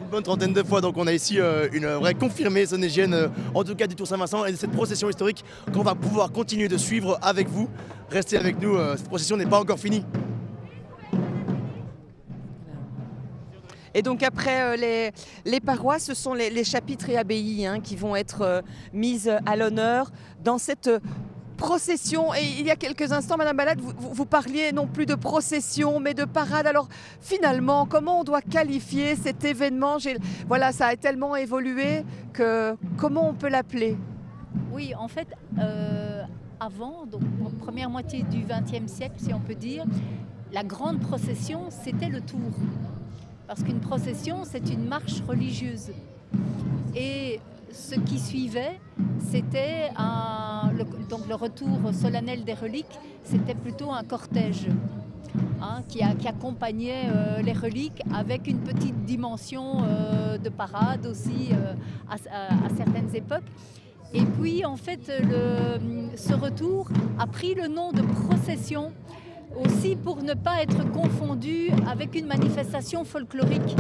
Une bonne trentaine de fois, donc on a ici une vraie confirmée sonégienne, en tout cas du Tour Saint-Vincent et de cette procession historique qu'on va pouvoir continuer de suivre avec vous. Restez avec nous, cette procession n'est pas encore finie. Et donc après les paroisses, ce sont les chapitres et abbayes qui vont être mises à l'honneur dans cette procession. Et il y a quelques instants, Madame Balade, vous parliez non plus de procession, mais de parade. Alors finalement, comment on doit qualifier cet événement? Voilà, ça a tellement évolué que comment on peut l'appeler? Oui, en fait, avant, donc première moitié du XXe siècle, si on peut dire, la grande procession, c'était le tour. Parce qu'une procession, c'est une marche religieuse. Et ce qui suivait, c'était donc le retour solennel des reliques, c'était plutôt un cortège qui accompagnait les reliques avec une petite dimension de parade aussi à certaines époques. Et puis en fait, ce retour a pris le nom de procession aussi pour ne pas être confondu avec une manifestation folklorique.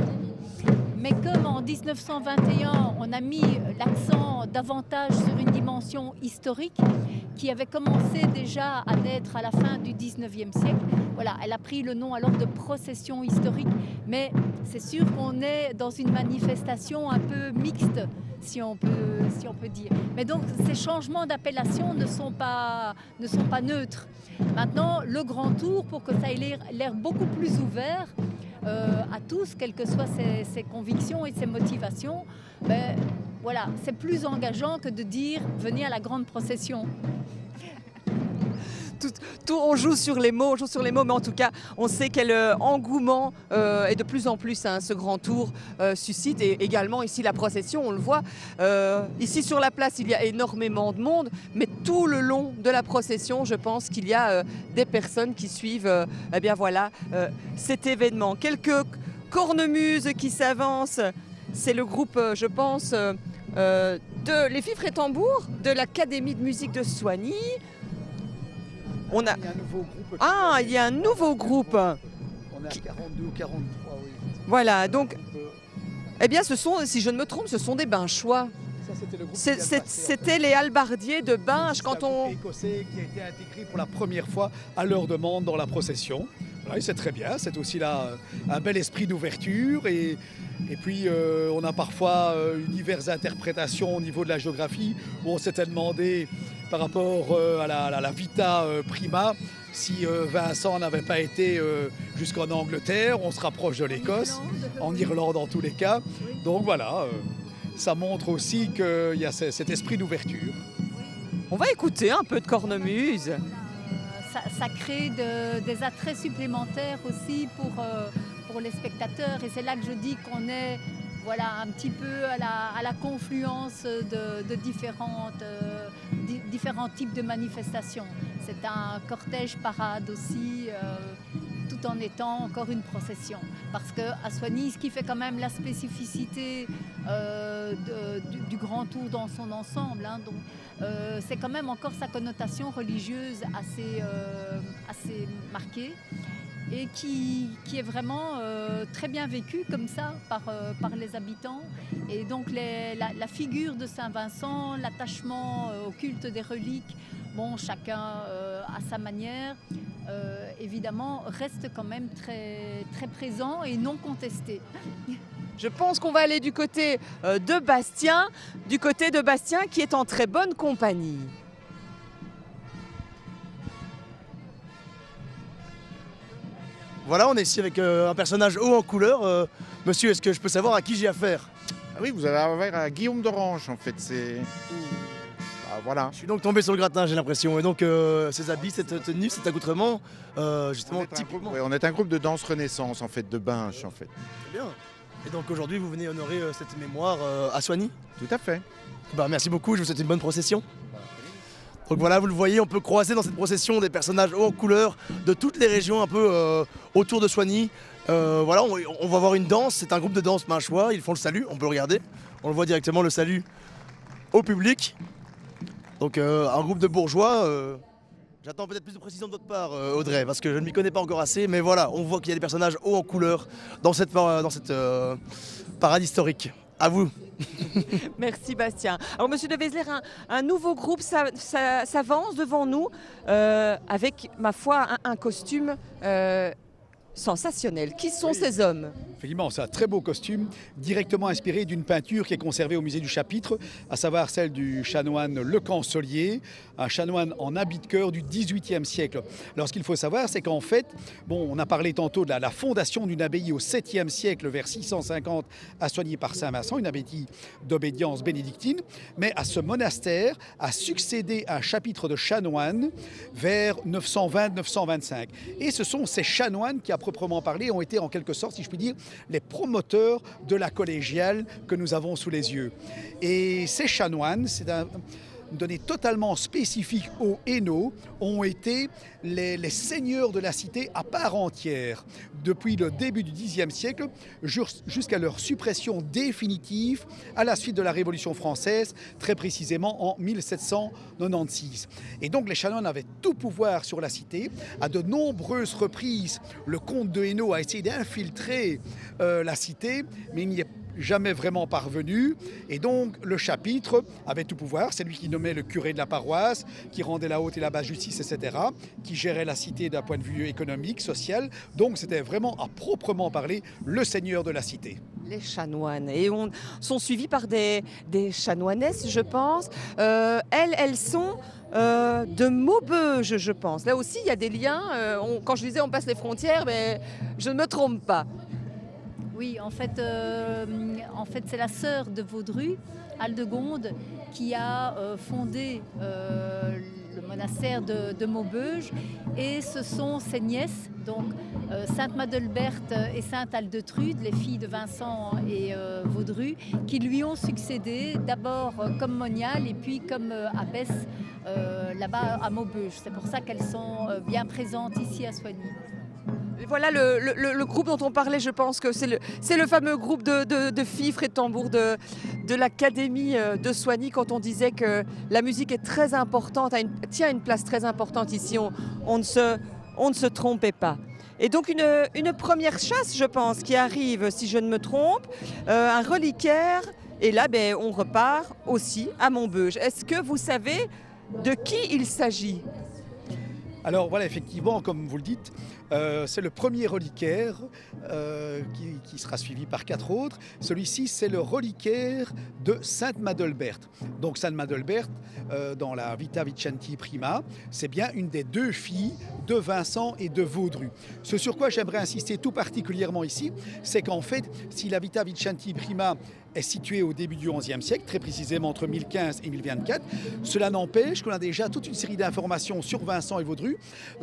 Mais comme en 1921, on a mis l'accent davantage sur une dimension historique qui avait commencé déjà à naître à la fin du 19e siècle, voilà, elle a pris le nom alors de procession historique. Mais c'est sûr qu'on est dans une manifestation un peu mixte, si on peut dire. Mais donc ces changements d'appellation ne sont pas neutres. Maintenant, le grand tour, pour que ça ait l'air beaucoup plus ouvert, à tous, quelles que soient ses convictions et ses motivations, voilà, c'est plus engageant que de dire « venez à la grande procession ». On joue sur les mots, mais en tout cas, on sait quel engouement et de plus en plus ce grand tour suscite. Et également ici la procession, on le voit. Ici sur la place, il y a énormément de monde, mais tout le long de la procession, je pense qu'il y a des personnes qui suivent cet événement. Quelques cornemuses qui s'avancent, c'est le groupe, je pense, de Les Fifres et Tambours, de l'Académie de musique de Soignies. Il y a un nouveau groupe. Il y a un nouveau groupe. On est à 42 ou 43, oui. Voilà, donc, eh bien, si je ne me trompe, ce sont des Binchois. C'était les halbardiers de Binche quand on... écossais qui a été intégré pour la première fois à leur demande dans la procession. Voilà, c'est très bien, c'est aussi là un bel esprit d'ouverture et puis on a parfois diverses interprétations au niveau de la géographie où on s'était demandé par rapport à la Vita Prima, Si Vincent n'avait pas été jusqu'en Angleterre, on se rapproche de l'Écosse, en Irlande en tous les cas. Donc voilà, ça montre aussi qu'il y a cet esprit d'ouverture. On va écouter un peu de cornemuse. Ça crée des attraits supplémentaires aussi pour les spectateurs. Et c'est là que je dis qu'on est un petit peu à la confluence de différents types de manifestations. C'est un cortège parade aussi, tout en étant encore une procession. Parce qu'à Soignies, ce qui fait quand même la spécificité du Grand Tour dans son ensemble, c'est quand même encore sa connotation religieuse assez marquée et qui est vraiment très bien vécue comme ça par les habitants. Et donc la figure de Saint-Vincent, l'attachement au culte des reliques, chacun à sa manière, évidemment, reste quand même très, très présent et non contesté. Je pense qu'on va aller du côté de Bastien, qui est en très bonne compagnie. Voilà, on est ici avec un personnage haut en couleur. Monsieur, est-ce que je peux savoir à qui j'ai affaire? Ah oui, vous avez affaire à Guillaume d'Orange, en fait. Voilà. Je suis donc tombé sur le gratin, j'ai l'impression. Et donc, ces habits, cette tenue, cet accoutrement, justement, typiquement... on est un groupe de danse renaissance, en fait, de Binche, en fait. Très bien. Et donc, aujourd'hui, vous venez honorer cette mémoire à Soignies? Tout à fait. Merci beaucoup, je vous souhaite une bonne procession. Donc voilà, vous le voyez, on peut croiser dans cette procession des personnages hauts en couleur de toutes les régions un peu autour de Soignies. Voilà, on va voir une danse, c'est un groupe de danse binchois, ils font le salut, on peut le regarder. On le voit directement, le salut au public. Donc un groupe de bourgeois, j'attends peut-être plus de précision de votre part Audrey, parce que je ne m'y connais pas encore assez, mais voilà, on voit qu'il y a des personnages hauts en couleur dans cette parade historique. À vous. Merci Bastien. Alors Monsieur de Vézelay, un nouveau groupe s'avance devant nous avec, ma foi, un costume sensationnel. Qui sont ces hommes? Effectivement, c'est un très beau costume, directement inspiré d'une peinture qui est conservée au musée du Chapitre, à savoir celle du chanoine Le Cancelier, un chanoine en habit de cœur du XVIIIe siècle. Alors ce qu'il faut savoir, c'est qu'en fait, on a parlé tantôt de la fondation d'une abbaye au 7e siècle, vers 650, à Soignies par Saint-Vincent, une abbaye d'obédience bénédictine, mais à ce monastère a succédé un chapitre de chanoines vers 920-925. Et ce sont ces chanoines qui, à proprement parler, ont été en quelque sorte, si je puis dire, les promoteurs de la collégiale que nous avons sous les yeux. Et ces chanoines, c'est une donnée totalement spécifique aux Hainaut, ont été les seigneurs de la cité à part entière, depuis le début du Xe siècle jusqu'à leur suppression définitive à la suite de la Révolution française, très précisément en 1796. Et donc les chanoines avaient tout pouvoir sur la cité. À de nombreuses reprises, le comte de Hainaut a essayé d'infiltrer la cité, mais il n'y est jamais vraiment parvenu, et donc le chapitre avait tout pouvoir. C'est lui qui nommait le curé de la paroisse, qui rendait la haute et la basse justice, etc., qui gérait la cité d'un point de vue économique, social. Donc c'était vraiment, à proprement parler, le seigneur de la cité. Les chanoines, et sont suivis par des chanoinesses, je pense. Elles sont de Maubeuge, je pense. Là aussi, il y a des liens. Quand je disais on passe les frontières, mais je ne me trompe pas. Oui, en fait c'est la sœur de Vaudru, Aldegonde, qui a fondé le monastère de Maubeuge, et ce sont ses nièces, donc Sainte Madelberte et Sainte Aldetrude, les filles de Vincent et Vaudru, qui lui ont succédé d'abord comme moniales et puis comme abbesses là-bas à Maubeuge. C'est pour ça qu'elles sont bien présentes ici à Soignies. Voilà le groupe dont on parlait, je pense que c'est le fameux groupe de fifres et de tambours de l'Académie de Soignies, quand on disait que la musique est très importante, tient une place très importante ici, on ne se trompait pas. Et donc une première chasse, je pense, qui arrive, si je ne me trompe, un reliquaire, et là on repart aussi à Maubeuge. Est-ce que vous savez de qui il s'agit ? Alors voilà, effectivement, comme vous le dites, c'est le premier reliquaire qui sera suivi par 4 autres. Celui-ci, c'est le reliquaire de Sainte Madelberte. Donc Sainte Madelberte, dans la Vita Vincenti Prima, c'est bien une des 2 filles de Vincent et de Vaudru. Ce sur quoi j'aimerais insister tout particulièrement ici, c'est qu'en fait, si la Vita Vincenti Prima est située au début du XIe siècle, très précisément entre 1015 et 1024. Cela n'empêche qu'on a déjà toute une série d'informations sur Vincent et Vaudru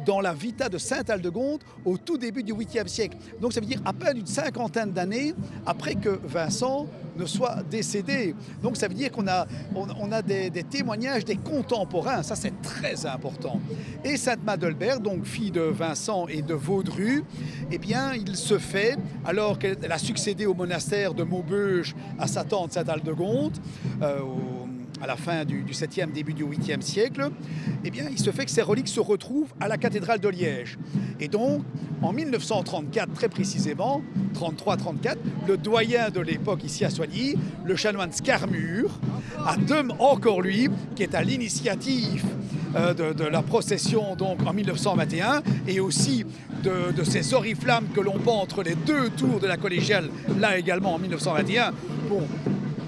dans la Vita de Sainte-Aldegonde au tout début du 8e siècle. Donc ça veut dire à peine une 50aine d'années après que Vincent ne soit décédé. Donc ça veut dire qu'on a des témoignages des contemporains, ça c'est très important. Et Sainte Madelberte, donc fille de Vincent et de Vaudru, eh bien il se fait, alors qu'elle a succédé au monastère de Maubeuge à sa tante Sainte-Aldegonde, à la fin du 7e, début du 8e siècle, eh bien, il se fait que ces reliques se retrouvent à la cathédrale de Liège. Et donc, en 1934, très précisément, 33-34, le doyen de l'époque ici à Soigny, le chanoine Scarmure, encore lui, qui est à l'initiative de la procession donc en 1921 et aussi de ces oriflammes que l'on pend entre les 2 tours de la collégiale, là également en 1921, pour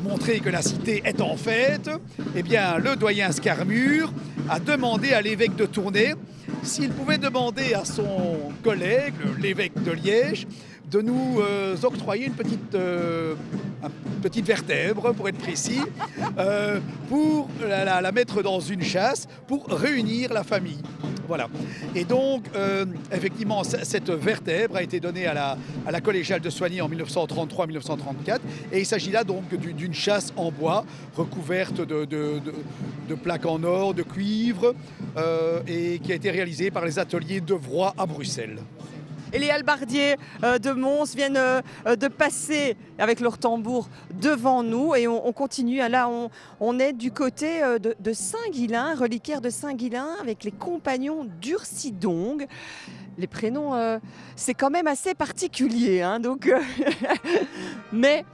montrer que la cité est en fête. Eh bien, le doyen Scarmure a demandé à l'évêque de Tournai s'il pouvait demander à son collègue, l'évêque de Liège, de nous octroyer une petite vertèbre, pour être précis, pour la mettre dans une chasse, pour réunir la famille. Voilà. Et donc, effectivement, cette vertèbre a été donnée à la collégiale de Soigny en 1933-1934. Et il s'agit là donc d'une chasse en bois, recouverte de plaques en or, de cuivre, et qui a été réalisée par les ateliers Devroy à Bruxelles. Et les halbardiers de Mons viennent de passer avec leur tambour devant nous et on continue. Là, on est du côté de Saint-Guilain, reliquaire de Saint-Guilain, avec les compagnons d'Ursidong. Les prénoms, c'est quand même assez particulier, hein, donc, mais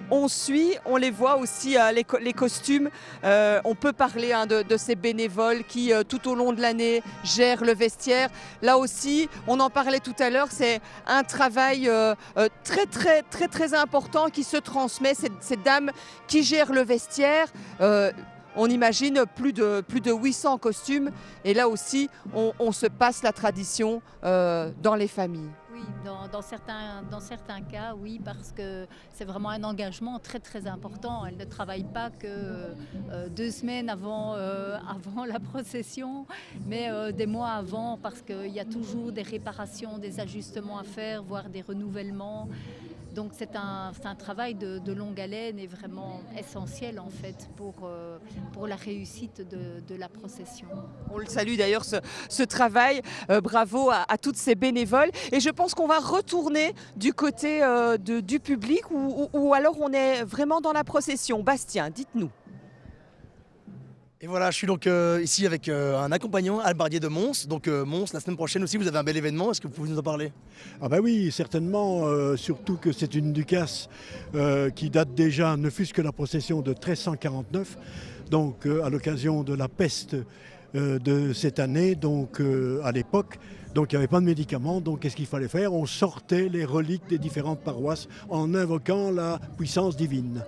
on suit, on les voit aussi, les costumes. On peut parler de ces bénévoles qui, tout au long de l'année, gèrent le vestiaire. Là aussi, on en parlait tout à l'heure, c'est un travail très important qui se transmet. Ces dames qui gèrent le vestiaire, on imagine plus de 800 costumes. Et là aussi, on se passe la tradition dans les familles. Oui, dans certains cas, oui, parce que c'est vraiment un engagement très important. Elle ne travaille pas que 2 semaines avant la procession, mais des mois avant, parce qu'il y a toujours des réparations, des ajustements à faire, voire des renouvellements. Donc c'est un travail de longue haleine et vraiment essentiel en fait pour la réussite de la procession. On le salue d'ailleurs ce travail, bravo à toutes ces bénévoles. Et je pense qu'on va retourner du côté du public ou alors on est vraiment dans la procession. Bastien, dites-nous. Et voilà, je suis donc ici avec un accompagnant, halbardier de Mons. Donc Mons, la semaine prochaine aussi, vous avez un bel événement. Est-ce que vous pouvez nous en parler? Ah bah oui, certainement, surtout que c'est une ducasse qui date déjà, ne fût-ce que la procession de 1349, donc à l'occasion de la peste de cette année, donc à l'époque. Donc il n'y avait pas de médicaments, donc qu'est-ce qu'il fallait faire? On sortait les reliques des différentes paroisses en invoquant la puissance divine.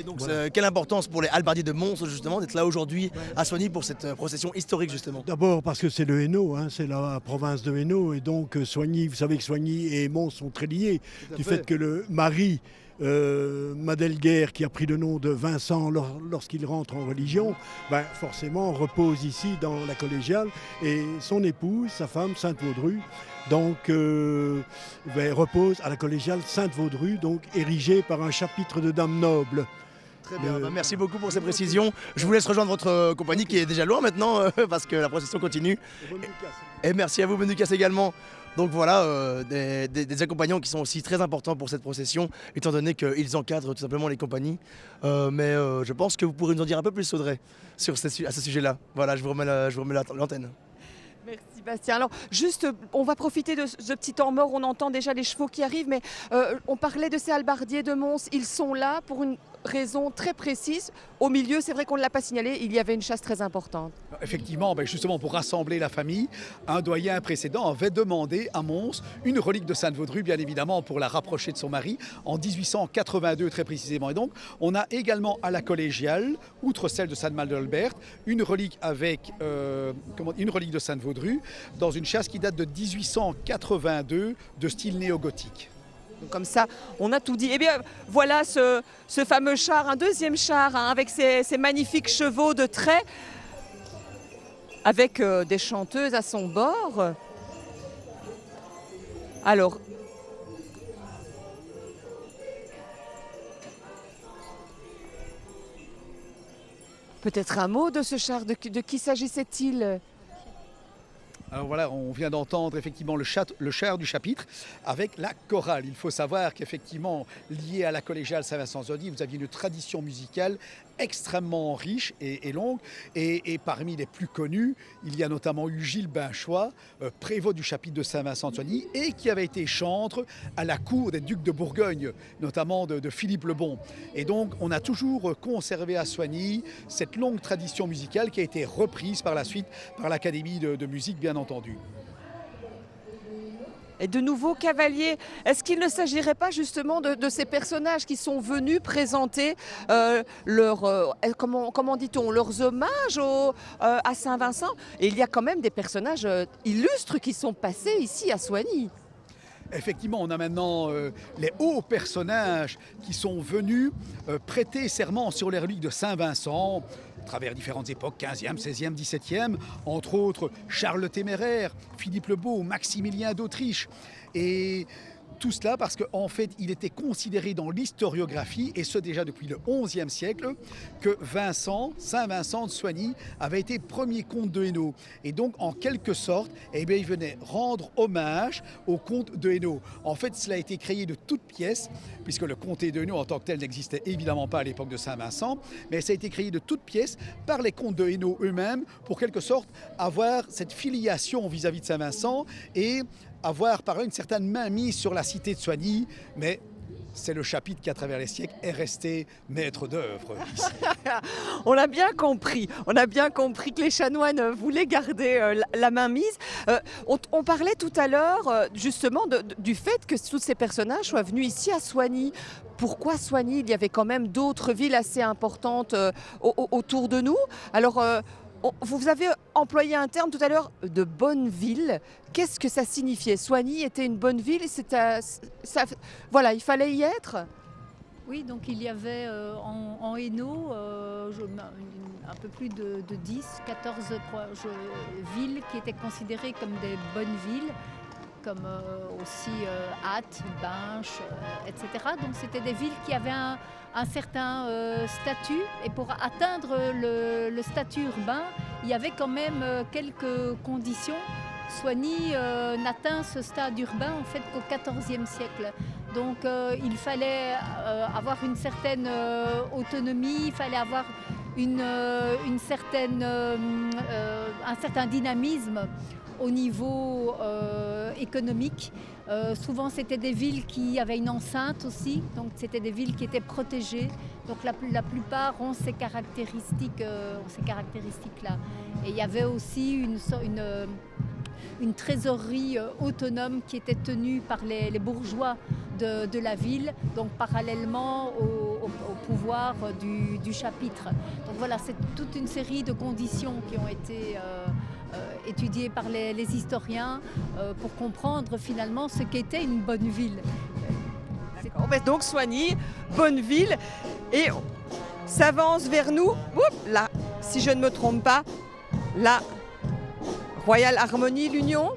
Donc, voilà. Quelle importance pour les halbardiers de Mons justement d'être là aujourd'hui à Soigny pour cette procession historique justement? D'abord parce que c'est le Hainaut, hein, c'est la province de Hainaut et donc Soigny, vous savez que Soigny et Mons sont très liés du fait que le mari Madelguer, qui a pris le nom de Vincent lorsqu'il rentre en religion, forcément repose ici dans la collégiale et son épouse, sa femme Sainte Vaudru, donc repose à la collégiale Sainte Vaudru, donc érigée par un chapitre de dames nobles. Très bien, merci beaucoup pour ces précisions. Je vous laisse rejoindre votre compagnie qui est déjà loin maintenant parce que la procession continue. Et merci à vous, bonne Ducasse également. Donc voilà, des accompagnants qui sont aussi très importants pour cette procession, étant donné qu'ils encadrent tout simplement les compagnies. Mais je pense que vous pourrez nous en dire un peu plus, Audrey, à ce sujet-là. Voilà, je vous remets l'antenne. Merci Bastien. Alors juste, on va profiter de ce petit temps mort, on entend déjà les chevaux qui arrivent, mais on parlait de ces halbardiers de Mons, ils sont là pour raison très précise. Au milieu, c'est vrai qu'on ne l'a pas signalé, il y avait une chasse très importante. Effectivement, justement pour rassembler la famille, un doyen précédent avait demandé à Mons une relique de Sainte Vaudrue, bien évidemment pour la rapprocher de son mari, en 1882 très précisément. Et donc on a également à la collégiale, outre celle de Sainte Madelbert, une relique de Sainte Vaudrue dans une chasse qui date de 1882 de style néo-gothique. Comme ça, on a tout dit. Eh bien, voilà ce fameux char, un deuxième char, hein, avec ces magnifiques chevaux de trait, avec des chanteuses à son bord. Alors, peut-être un mot de ce char, de qui s'agissait-il ? Alors voilà, on vient d'entendre effectivement le char du chapitre avec la chorale. Il faut savoir qu'effectivement, lié à la collégiale Saint-Vincent-Zozy, vous aviez une tradition musicale extrêmement riche et longue. Et parmi les plus connus, il y a notamment eu Gilles Binchois, prévôt du chapitre de Saint-Vincent-de-Soigny, et qui avait été chantre à la cour des ducs de Bourgogne, notamment de Philippe le Bon. Et donc, on a toujours conservé à Soigny cette longue tradition musicale qui a été reprise par la suite par l'Académie de musique, bien entendu. Et de nouveaux cavaliers, est-ce qu'il ne s'agirait pas justement de ces personnages qui sont venus présenter comment dit-on, leurs hommages à Saint-Vincent? Et il y a quand même des personnages illustres qui sont passés ici à Soigny. Effectivement, on a maintenant les hauts personnages qui sont venus prêter serment sur les reliques de Saint-Vincent, à travers différentes époques, 15e, 16e, 17e, entre autres Charles le Téméraire, Philippe le Beau, Maximilien d'Autriche. Et tout cela parce qu'en fait, il était considéré dans l'historiographie, et ce déjà depuis le XIe siècle, que Saint-Vincent de Soigny, avait été premier comte de Hainaut. Et donc, en quelque sorte, il venait rendre hommage au comte de Hainaut. En fait, cela a été créé de toutes pièces, puisque le comté de Hainaut en tant que tel n'existait évidemment pas à l'époque de Saint-Vincent, mais ça a été créé de toutes pièces par les comtes de Hainaut eux-mêmes, pour quelque sorte avoir cette filiation vis-à-vis de Saint-Vincent et avoir par là une certaine mainmise sur la cité de Soigny, mais c'est le chapitre qui, à travers les siècles, est resté maître d'œuvre. On a bien compris que les chanoines voulaient garder la mainmise. On parlait tout à l'heure justement du fait que tous ces personnages soient venus ici à Soigny. Pourquoi Soigny? Il y avait quand même d'autres villes assez importantes autour de nous. Alors, vous avez employé un terme tout à l'heure de bonne ville. Qu'est-ce que ça signifiait? Soigny était une bonne ville, voilà, il fallait y être? Oui, donc il y avait en Hainaut un peu plus de 10, 14 villes qui étaient considérées comme des bonnes villes, comme aussi Ath, Binche, etc. Donc c'était des villes qui avaient un certain statut, et pour atteindre le statut urbain, il y avait quand même quelques conditions. Soigny n'atteint ce stade urbain en fait qu'au XIVe siècle. Donc il fallait avoir une certaine autonomie, il fallait avoir un certain dynamisme au niveau économique. Souvent c'était des villes qui avaient une enceinte aussi, donc c'était des villes qui étaient protégées. Donc la plupart ont ces caractéristiques-là. Et il y avait aussi une trésorerie autonome qui était tenue par les bourgeois de la ville, donc parallèlement au pouvoir du chapitre. Donc voilà, c'est toute une série de conditions qui ont été étudiées par les historiens pour comprendre finalement ce qu'était une bonne ville. Donc Soigny, bonne ville, et s'avance vers nous, là, si je ne me trompe pas, la Royal Harmonie, l'Union.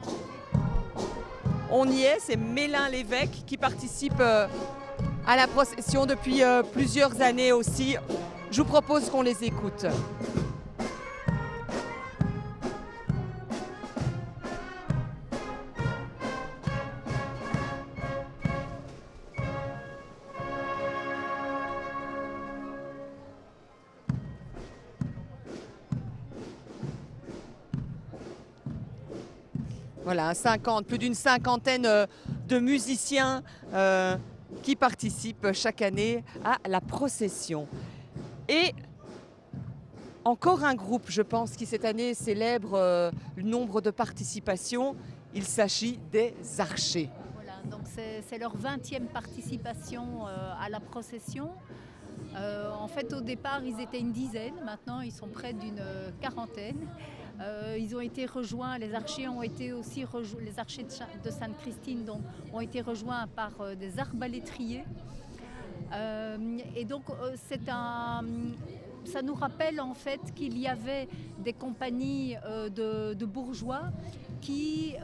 On y est, c'est Mélin l'évêque qui participe à la procession depuis plusieurs années aussi. Je vous propose qu'on les écoute. Voilà, plus d'une cinquantaine de musiciens qui participent chaque année à la procession. Et encore un groupe, je pense, qui cette année célèbre le nombre de participations. Il s'agit des archers. Voilà, donc c'est leur 20e participation à la procession. En fait, au départ, ils étaient une dizaine. Maintenant, ils sont près d'une quarantaine. Ils ont été rejoints, les archers ont été aussi rejoints, les archers de Sainte-Christine donc, ont été rejoints par des arbalétriers. Et donc, ça nous rappelle en fait qu'il y avait des compagnies de bourgeois qui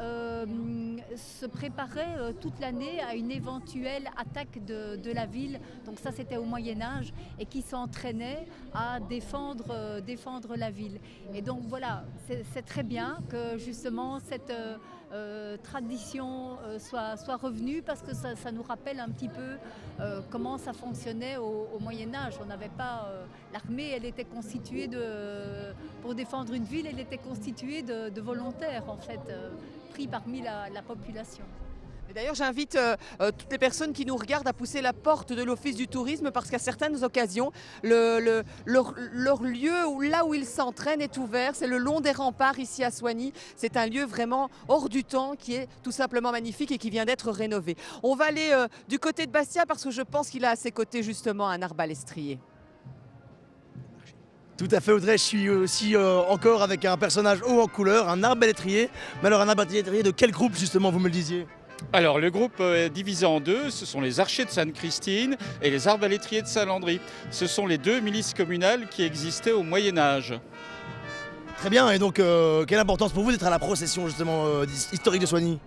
se préparaient toute l'année à une éventuelle attaque de la ville. Donc ça, c'était au Moyen-Âge, et qui s'entraînaient à défendre la ville. Et donc voilà, c'est très bien que justement cette tradition soit revenue, parce que ça nous rappelle un petit peu comment ça fonctionnait au Moyen-Âge. On n'avait pas... L'armée, elle était constituée pour défendre une ville, elle était constituée de volontaires, en fait, pris parmi la population. D'ailleurs, j'invite toutes les personnes qui nous regardent à pousser la porte de l'Office du tourisme, parce qu'à certaines occasions, leur lieu, là où ils s'entraînent, est ouvert. C'est le long des remparts ici à Soignies. C'est un lieu vraiment hors du temps qui est tout simplement magnifique et qui vient d'être rénové. On va aller du côté de Bastien, parce que je pense qu'il a à ses côtés justement un arbalétrier. Tout à fait, Audrey, je suis aussi encore avec un personnage haut en couleur, un arbalétrier. Mais alors un arbalétrier de quel groupe justement, vous me le disiez ? Alors le groupe est divisé en deux, ce sont les archers de Sainte-Christine et les arbalétriers de Saint-Landry. Ce sont les deux milices communales qui existaient au Moyen-Âge. Très bien, et donc quelle importance pour vous d'être à la procession justement historique de Soignies ?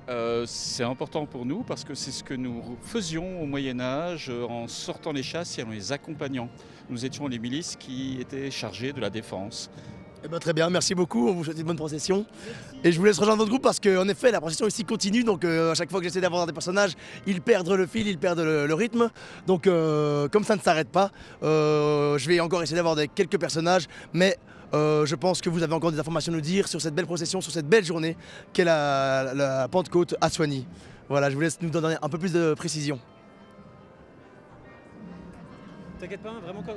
C'est important pour nous parce que c'est ce que nous faisions au Moyen-Âge en sortant les chasses et en les accompagnant. Nous étions les milices qui étaient chargées de la défense. Eh ben, très bien, merci beaucoup, on vous souhaite une bonne procession. Et je vous laisse rejoindre votre groupe parce qu'en effet la procession ici continue, donc à chaque fois que j'essaie d'avoir des personnages, ils perdent le fil, ils perdent le rythme. Donc comme ça ne s'arrête pas, je vais encore essayer d'avoir quelques personnages, mais je pense que vous avez encore des informations à nous dire sur cette belle procession, sur cette belle journée qu'est la Pentecôte à Soignies. Voilà, je vous laisse nous donner un peu plus de précision. T'inquiète pas, vraiment comme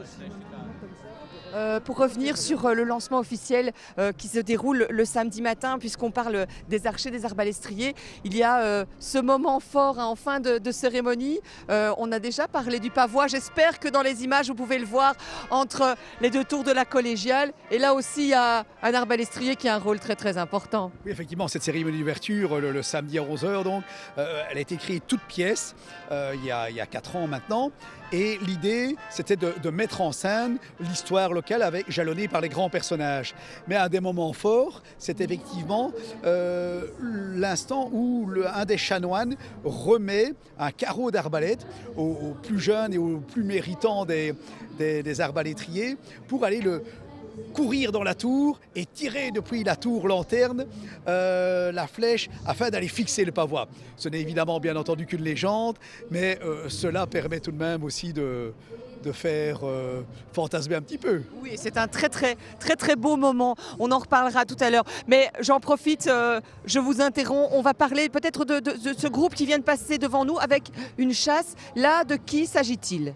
Pour revenir sur le lancement officiel qui se déroule le samedi matin, puisqu'on parle des archers, des arbalétriers, il y a ce moment fort en fin de cérémonie. On a déjà parlé du pavois, j'espère que dans les images vous pouvez le voir entre les deux tours de la collégiale. Et là aussi il y a un arbalétrier qui a un rôle très très important. Oui, effectivement, cette cérémonie d'ouverture le samedi à 11h, donc, elle a été créée toute pièce il y a 4 ans maintenant. Et l'idée, c'était de mettre en scène l'histoire locale jalonnée par les grands personnages. Mais un des moments forts, c'est effectivement l'instant où un des chanoines remet un carreau d'arbalète aux plus jeunes et aux plus méritants des arbalétriers pour aller courir dans la tour et tirer depuis la tour lanterne la flèche afin d'aller fixer le pavois. Ce n'est évidemment bien entendu qu'une légende, mais cela permet tout de même aussi de faire fantasmer un petit peu. Oui, c'est un très beau moment. On en reparlera tout à l'heure. Mais j'en profite, je vous interromps. On va parler peut-être de ce groupe qui vient de passer devant nous avec une chasse. Là, de qui s'agit-il ?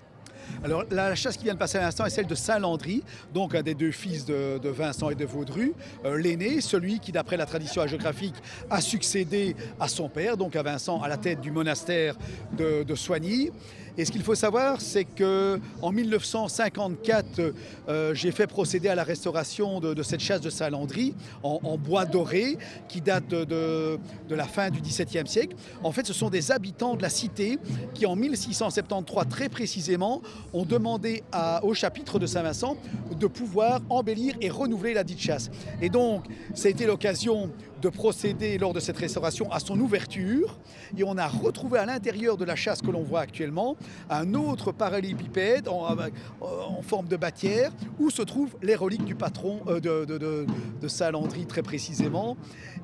Alors la chasse qui vient de passer à l'instant est celle de Saint-Landry, donc un des deux fils de Vincent et de Vaudru, l'aîné, celui qui d'après la tradition hagiographique a succédé à son père, donc à Vincent, à la tête du monastère de Soignies. Et ce qu'il faut savoir, c'est qu'en 1954, j'ai fait procéder à la restauration de cette chasse de Saint-Landry en bois doré qui date de la fin du XVIIe siècle. En fait, ce sont des habitants de la cité qui, en 1673 très précisément, ont demandé au chapitre de Saint-Vincent de pouvoir embellir et renouveler la dite chasse. Et donc, ça a été l'occasion de procéder lors de cette restauration à son ouverture, et on a retrouvé à l'intérieur de la chasse que l'on voit actuellement un autre parallélépipède en forme de bâtière où se trouvent les reliques du patron de Saint-Landry très précisément.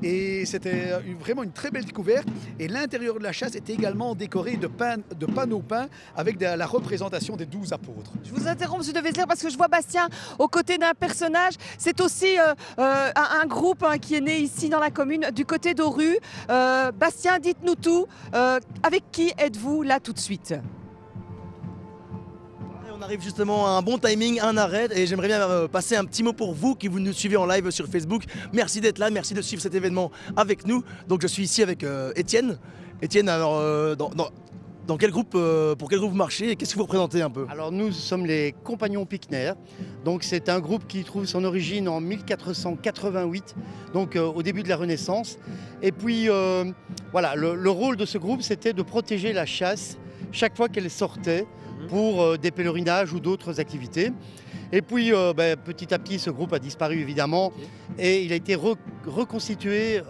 Et c'était vraiment une très belle découverte, et l'intérieur de la chasse était également décoré de panneaux peints avec la représentation des 12 apôtres. Je vous interromps, M. de Vézler, parce que je vois Bastien aux côtés d'un personnage. C'est aussi un groupe qui est né ici dans la commune, du côté d'Auru. Bastien, dites-nous tout. Avec qui êtes-vous là tout de suite ? On arrive justement à un bon timing, un arrêt, et j'aimerais bien passer un petit mot pour vous qui vous nous suivez en live sur Facebook. Merci d'être là, merci de suivre cet événement avec nous. Donc je suis ici avec Étienne. Étienne, alors dans quel groupe, pour quel groupe vous marchez et qu'est-ce que vous représentez un peu? Alors nous sommes les Compagnons Pickner. Donc c'est un groupe qui trouve son origine en 1488, donc au début de la Renaissance. Et puis voilà, le rôle de ce groupe, c'était de protéger la chasse chaque fois qu'elle sortait pour des pèlerinages ou d'autres activités. Et puis petit à petit, ce groupe a disparu évidemment et il a été reconstitué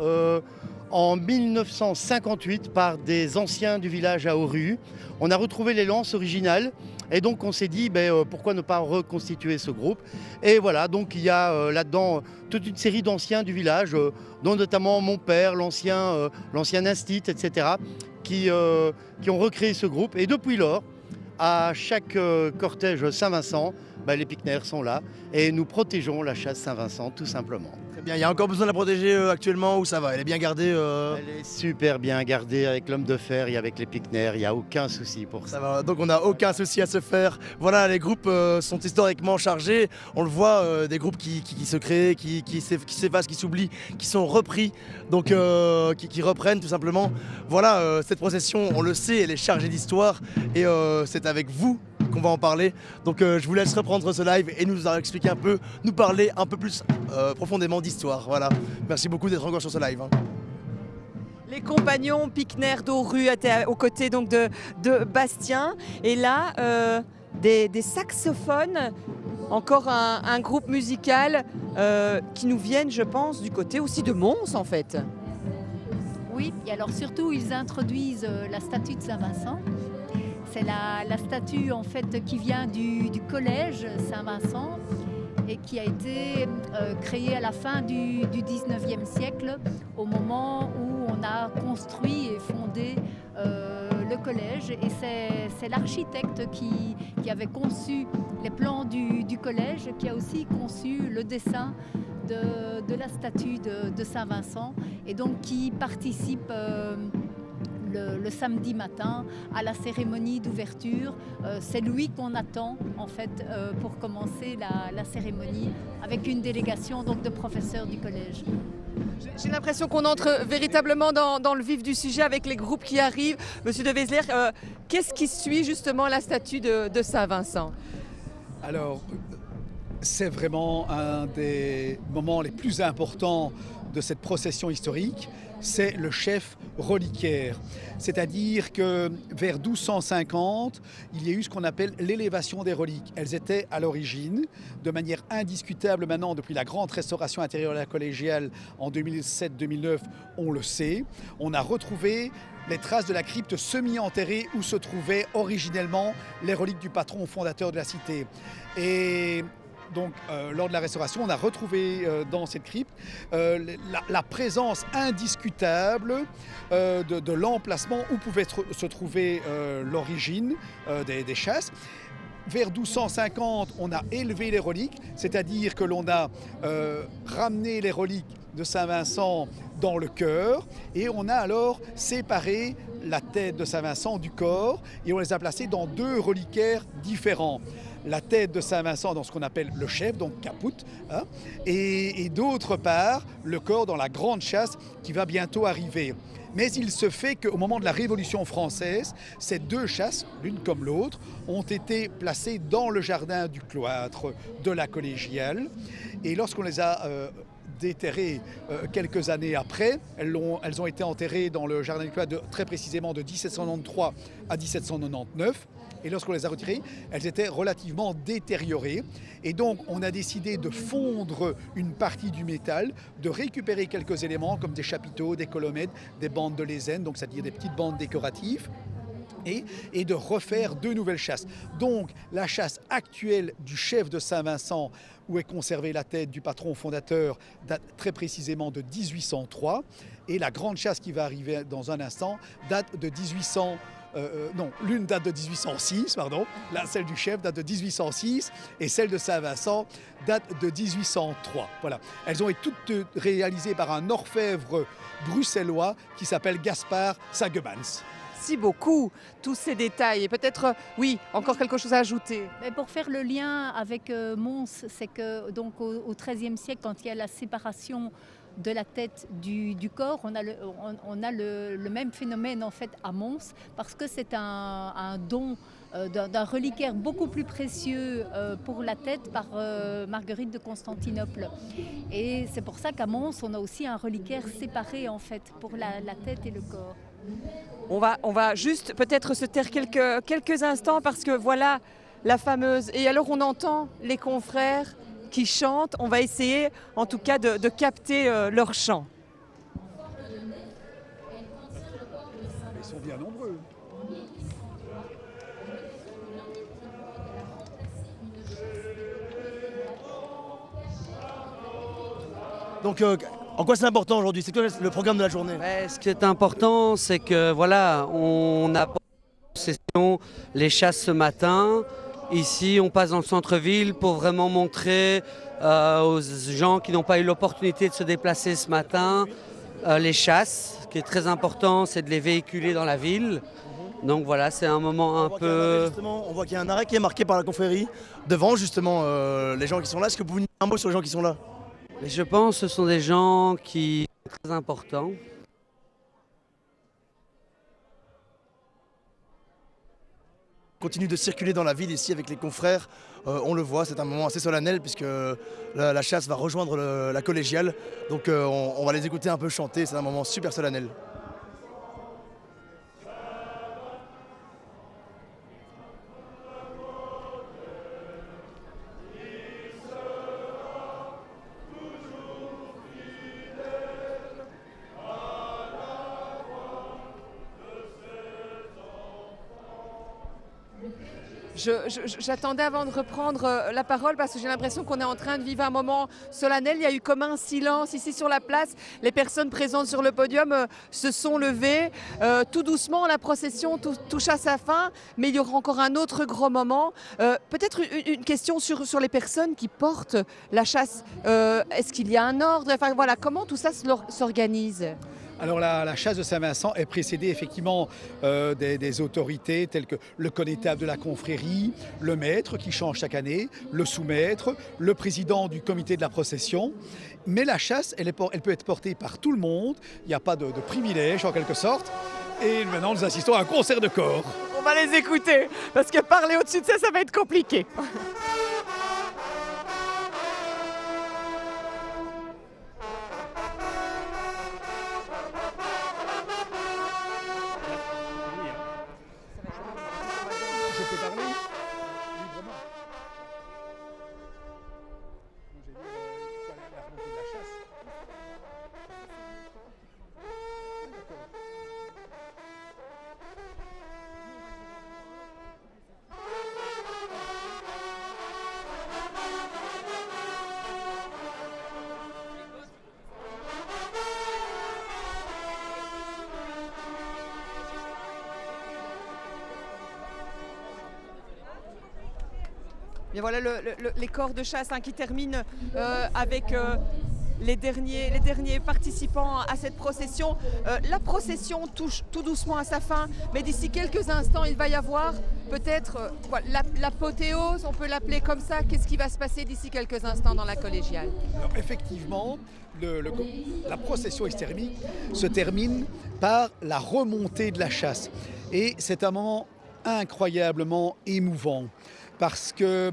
en 1958 par des anciens du village à Oru. On a retrouvé les lances originales et donc on s'est dit pourquoi ne pas reconstituer ce groupe. Et voilà, donc il y a là-dedans toute une série d'anciens du village, dont notamment mon père, l'ancien instit, etc., qui ont recréé ce groupe. Et depuis lors, à chaque cortège Saint-Vincent, les Pickner sont là et nous protégeons la chasse Saint-Vincent tout simplement. Très bien, il y a encore besoin de la protéger actuellement ou ça va? Elle est bien gardée Elle est super bien gardée avec l'homme de fer et avec les Pickner, il n'y a aucun souci pour ça. Ça va, donc on n'a aucun souci à se faire. Voilà, les groupes sont historiquement chargés. On le voit, des groupes qui se créent, qui s'effacent, qui s'oublient, qui sont repris, donc qui reprennent tout simplement. Voilà, cette procession, on le sait, elle est chargée d'histoire et c'est avec vous qu'on va en parler. Donc je vous laisse reprendre ce live et nous expliquer un peu, nous parler un peu plus profondément d'histoire. Voilà. Merci beaucoup d'être encore sur ce live. Les compagnons Pickner d'Oru étaient aux côtés donc de Bastien. Et là, des saxophones, encore un groupe musical qui nous viennent, je pense, du côté aussi de Mons en fait. Oui, et alors surtout ils introduisent la statue de Saint-Vincent. C'est la statue en fait qui vient du collège Saint-Vincent et qui a été créée à la fin du 19e siècle, au moment où on a construit et fondé le collège. Et c'est l'architecte qui avait conçu les plans du collège, qui a aussi conçu le dessin de la statue de Saint-Vincent et donc qui participe le samedi matin à la cérémonie d'ouverture. C'est lui qu'on attend en fait pour commencer la cérémonie avec une délégation donc, de professeurs du collège. J'ai l'impression qu'on entre véritablement dans le vif du sujet avec les groupes qui arrivent. Monsieur de Weisler, qu'est-ce qui suit justement la statue de Saint-Vincent? Alors, c'est vraiment un des moments les plus importants de cette procession historique. C'est le chef reliquaire. C'est-à-dire que vers 1250, il y a eu ce qu'on appelle l'élévation des reliques. Elles étaient à l'origine, de manière indiscutable maintenant, depuis la grande restauration intérieure de la collégiale en 2007-2009, on le sait. On a retrouvé les traces de la crypte semi-enterrée où se trouvaient originellement les reliques du patron fondateur de la cité. Et donc, lors de la restauration, on a retrouvé dans cette crypte la présence indiscutable de l'emplacement où pouvait se trouver l'origine des chasses. Vers 1250, on a élevé les reliques, c'est-à-dire que l'on a ramené les reliques de Saint-Vincent dans le chœur et on a alors séparé la tête de Saint-Vincent du corps et on les a placés dans deux reliquaires différents. La tête de Saint-Vincent dans ce qu'on appelle le chef, donc caput, hein, et d'autre part, le corps dans la grande chasse qui va bientôt arriver. Mais il se fait qu'au moment de la Révolution française, ces deux chasses, l'une comme l'autre, ont été placées dans le jardin du cloître de la collégiale. Et lorsqu'on les a déterrées quelques années après, elles ont été enterrées dans le jardin du cloître très précisément de 1793 à 1799. Et lorsqu'on les a retirées, elles étaient relativement détériorées. Et donc, on a décidé de fondre une partie du métal, de récupérer quelques éléments comme des chapiteaux, des colommettes, des bandes de lésène, donc c'est-à-dire des petites bandes décoratives, et de refaire deux nouvelles chasses. Donc, la chasse actuelle du chef de Saint-Vincent, où est conservée la tête du patron fondateur, date très précisément de 1803. Et la grande chasse qui va arriver dans un instant date de 1800. non, l'une date de 1806, pardon, là, celle du chef date de 1806 et celle de Saint-Vincent date de 1803. Voilà. Elles ont été toutes réalisées par un orfèvre bruxellois qui s'appelle Gaspard Sagemans. Merci beaucoup, tous ces détails. Et peut-être, oui, encore quelque chose à ajouter. Mais pour faire le lien avec Mons, c'est que donc au XIIIe siècle, quand il y a la séparation de la tête du corps, on a le même phénomène en fait à Mons, parce que c'est un don d'un reliquaire beaucoup plus précieux pour la tête par Marguerite de Constantinople. Et c'est pour ça qu'à Mons, on a aussi un reliquaire séparé en fait pour la tête et le corps. On va juste peut-être se taire quelques instants parce que voilà la fameuse... Et alors on entend les confrères qui chantent. On va essayer en tout cas de capter leur chant. Ils sont bien nombreux. Donc, en quoi c'est important aujourd'hui? C'est quoi le programme de la journée? Ce qui est important, c'est que voilà, on a possession les chasses ce matin. Ici, on passe dans le centre-ville pour vraiment montrer aux gens qui n'ont pas eu l'opportunité de se déplacer ce matin les chasses. Ce qui est très important, c'est de les véhiculer dans la ville. Donc voilà, c'est un moment un peu... On voit qu'il y a un arrêt qui est marqué par la confrérie devant justement les gens qui sont là. Est-ce que vous pouvez nous dire un mot sur les gens qui sont là? Mais je pense que ce sont des gens qui sont très importants. Continue de circuler dans la ville ici avec les confrères. On le voit, c'est un moment assez solennel puisque la chasse va rejoindre la collégiale. Donc on va les écouter un peu chanter, c'est un moment super solennel. J'attendais avant de reprendre la parole parce que j'ai l'impression qu'on est en train de vivre un moment solennel. Il y a eu comme un silence ici sur la place. Les personnes présentes sur le podium se sont levées. Tout doucement, la procession touche à sa fin, mais il y aura encore un autre grand moment. Peut-être une question sur les personnes qui portent la chasse. Est-ce qu'il y a un ordre? Enfin, voilà, comment tout ça s'organise? Alors la chasse de Saint-Vincent est précédée effectivement des autorités telles que le connétable de la confrérie, le maître qui change chaque année, le sous-maître, le président du comité de la procession. Mais la chasse, elle peut être portée par tout le monde, il n'y a pas de privilège en quelque sorte. Et maintenant nous assistons à un concert de corps. On va les écouter parce que parler au-dessus de ça, ça va être compliqué. Et voilà les corps de chasse qui terminent avec les derniers participants à cette procession. La procession touche tout doucement à sa fin, mais d'ici quelques instants, il va y avoir peut-être l'apothéose, on peut l'appeler comme ça. Qu'est-ce qui va se passer d'ici quelques instants dans la collégiale? Alors, effectivement, la procession exthermique se termine par la remontée de la chasse. Et c'est un moment incroyablement émouvant parce que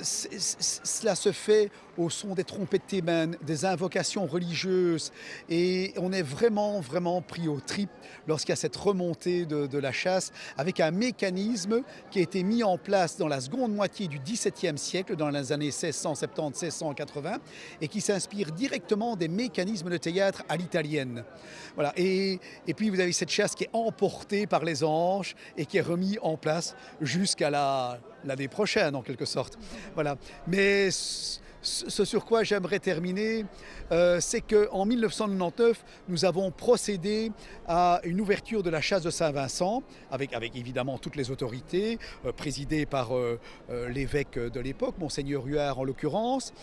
cela se fait au son des trompettes thébaines, des invocations religieuses, et on est vraiment pris aux tripes lorsqu'il y a cette remontée de la chasse avec un mécanisme qui a été mis en place dans la seconde moitié du XVIIe siècle, dans les années 1670-1680, et qui s'inspire directement des mécanismes de théâtre à l'italienne. Voilà. Et puis vous avez cette chasse qui est emportée par les anges et qui est remise en place jusqu'à l'année prochaine en quelque sorte. Voilà. Mais ce sur quoi j'aimerais terminer, c'est qu'en 1999, nous avons procédé à une ouverture de la chasse de Saint-Vincent, avec évidemment toutes les autorités, présidées par l'évêque de l'époque, Monseigneur Huard en l'occurrence.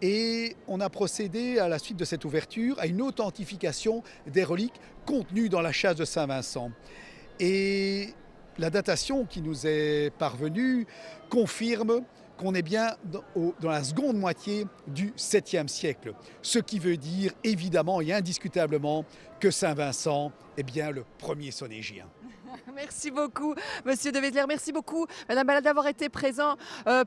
Et on a procédé, à la suite de cette ouverture, à une authentification des reliques contenues dans la chasse de Saint-Vincent. Et la datation qui nous est parvenue confirme qu'on est bien dans la seconde moitié du 7e siècle. Ce qui veut dire évidemment et indiscutablement que Saint-Vincent est bien le premier Sonégien. Merci beaucoup, Monsieur de Wettler. Merci beaucoup, Madame Balade, d'avoir été présent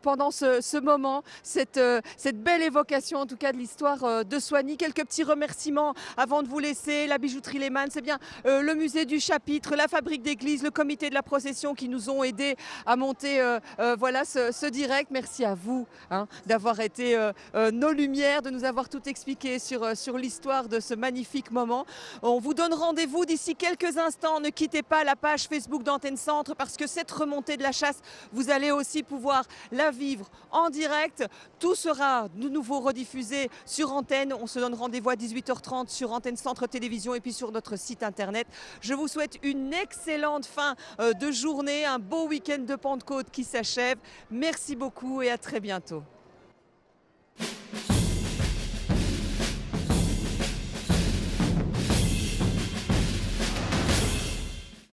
pendant ce moment, cette belle évocation, en tout cas, de l'histoire de Soignies. Quelques petits remerciements avant de vous laisser. La bijouterie Lehmann, c'est bien le musée du chapitre, la fabrique d'église, le comité de la procession qui nous ont aidés à monter voilà, ce direct. Merci à vous d'avoir été nos lumières, de nous avoir tout expliqué sur l'histoire de ce magnifique moment. On vous donne rendez-vous d'ici quelques instants. Ne quittez pas la page Facebook d'Antenne Centre parce que cette remontée de la chasse, vous allez aussi pouvoir la vivre en direct. Tout sera de nouveau rediffusé sur antenne. On se donne rendez-vous à 18h30 sur Antenne Centre Télévision et puis sur notre site internet. Je vous souhaite une excellente fin de journée, un beau week-end de Pentecôte qui s'achève. Merci beaucoup et à très bientôt.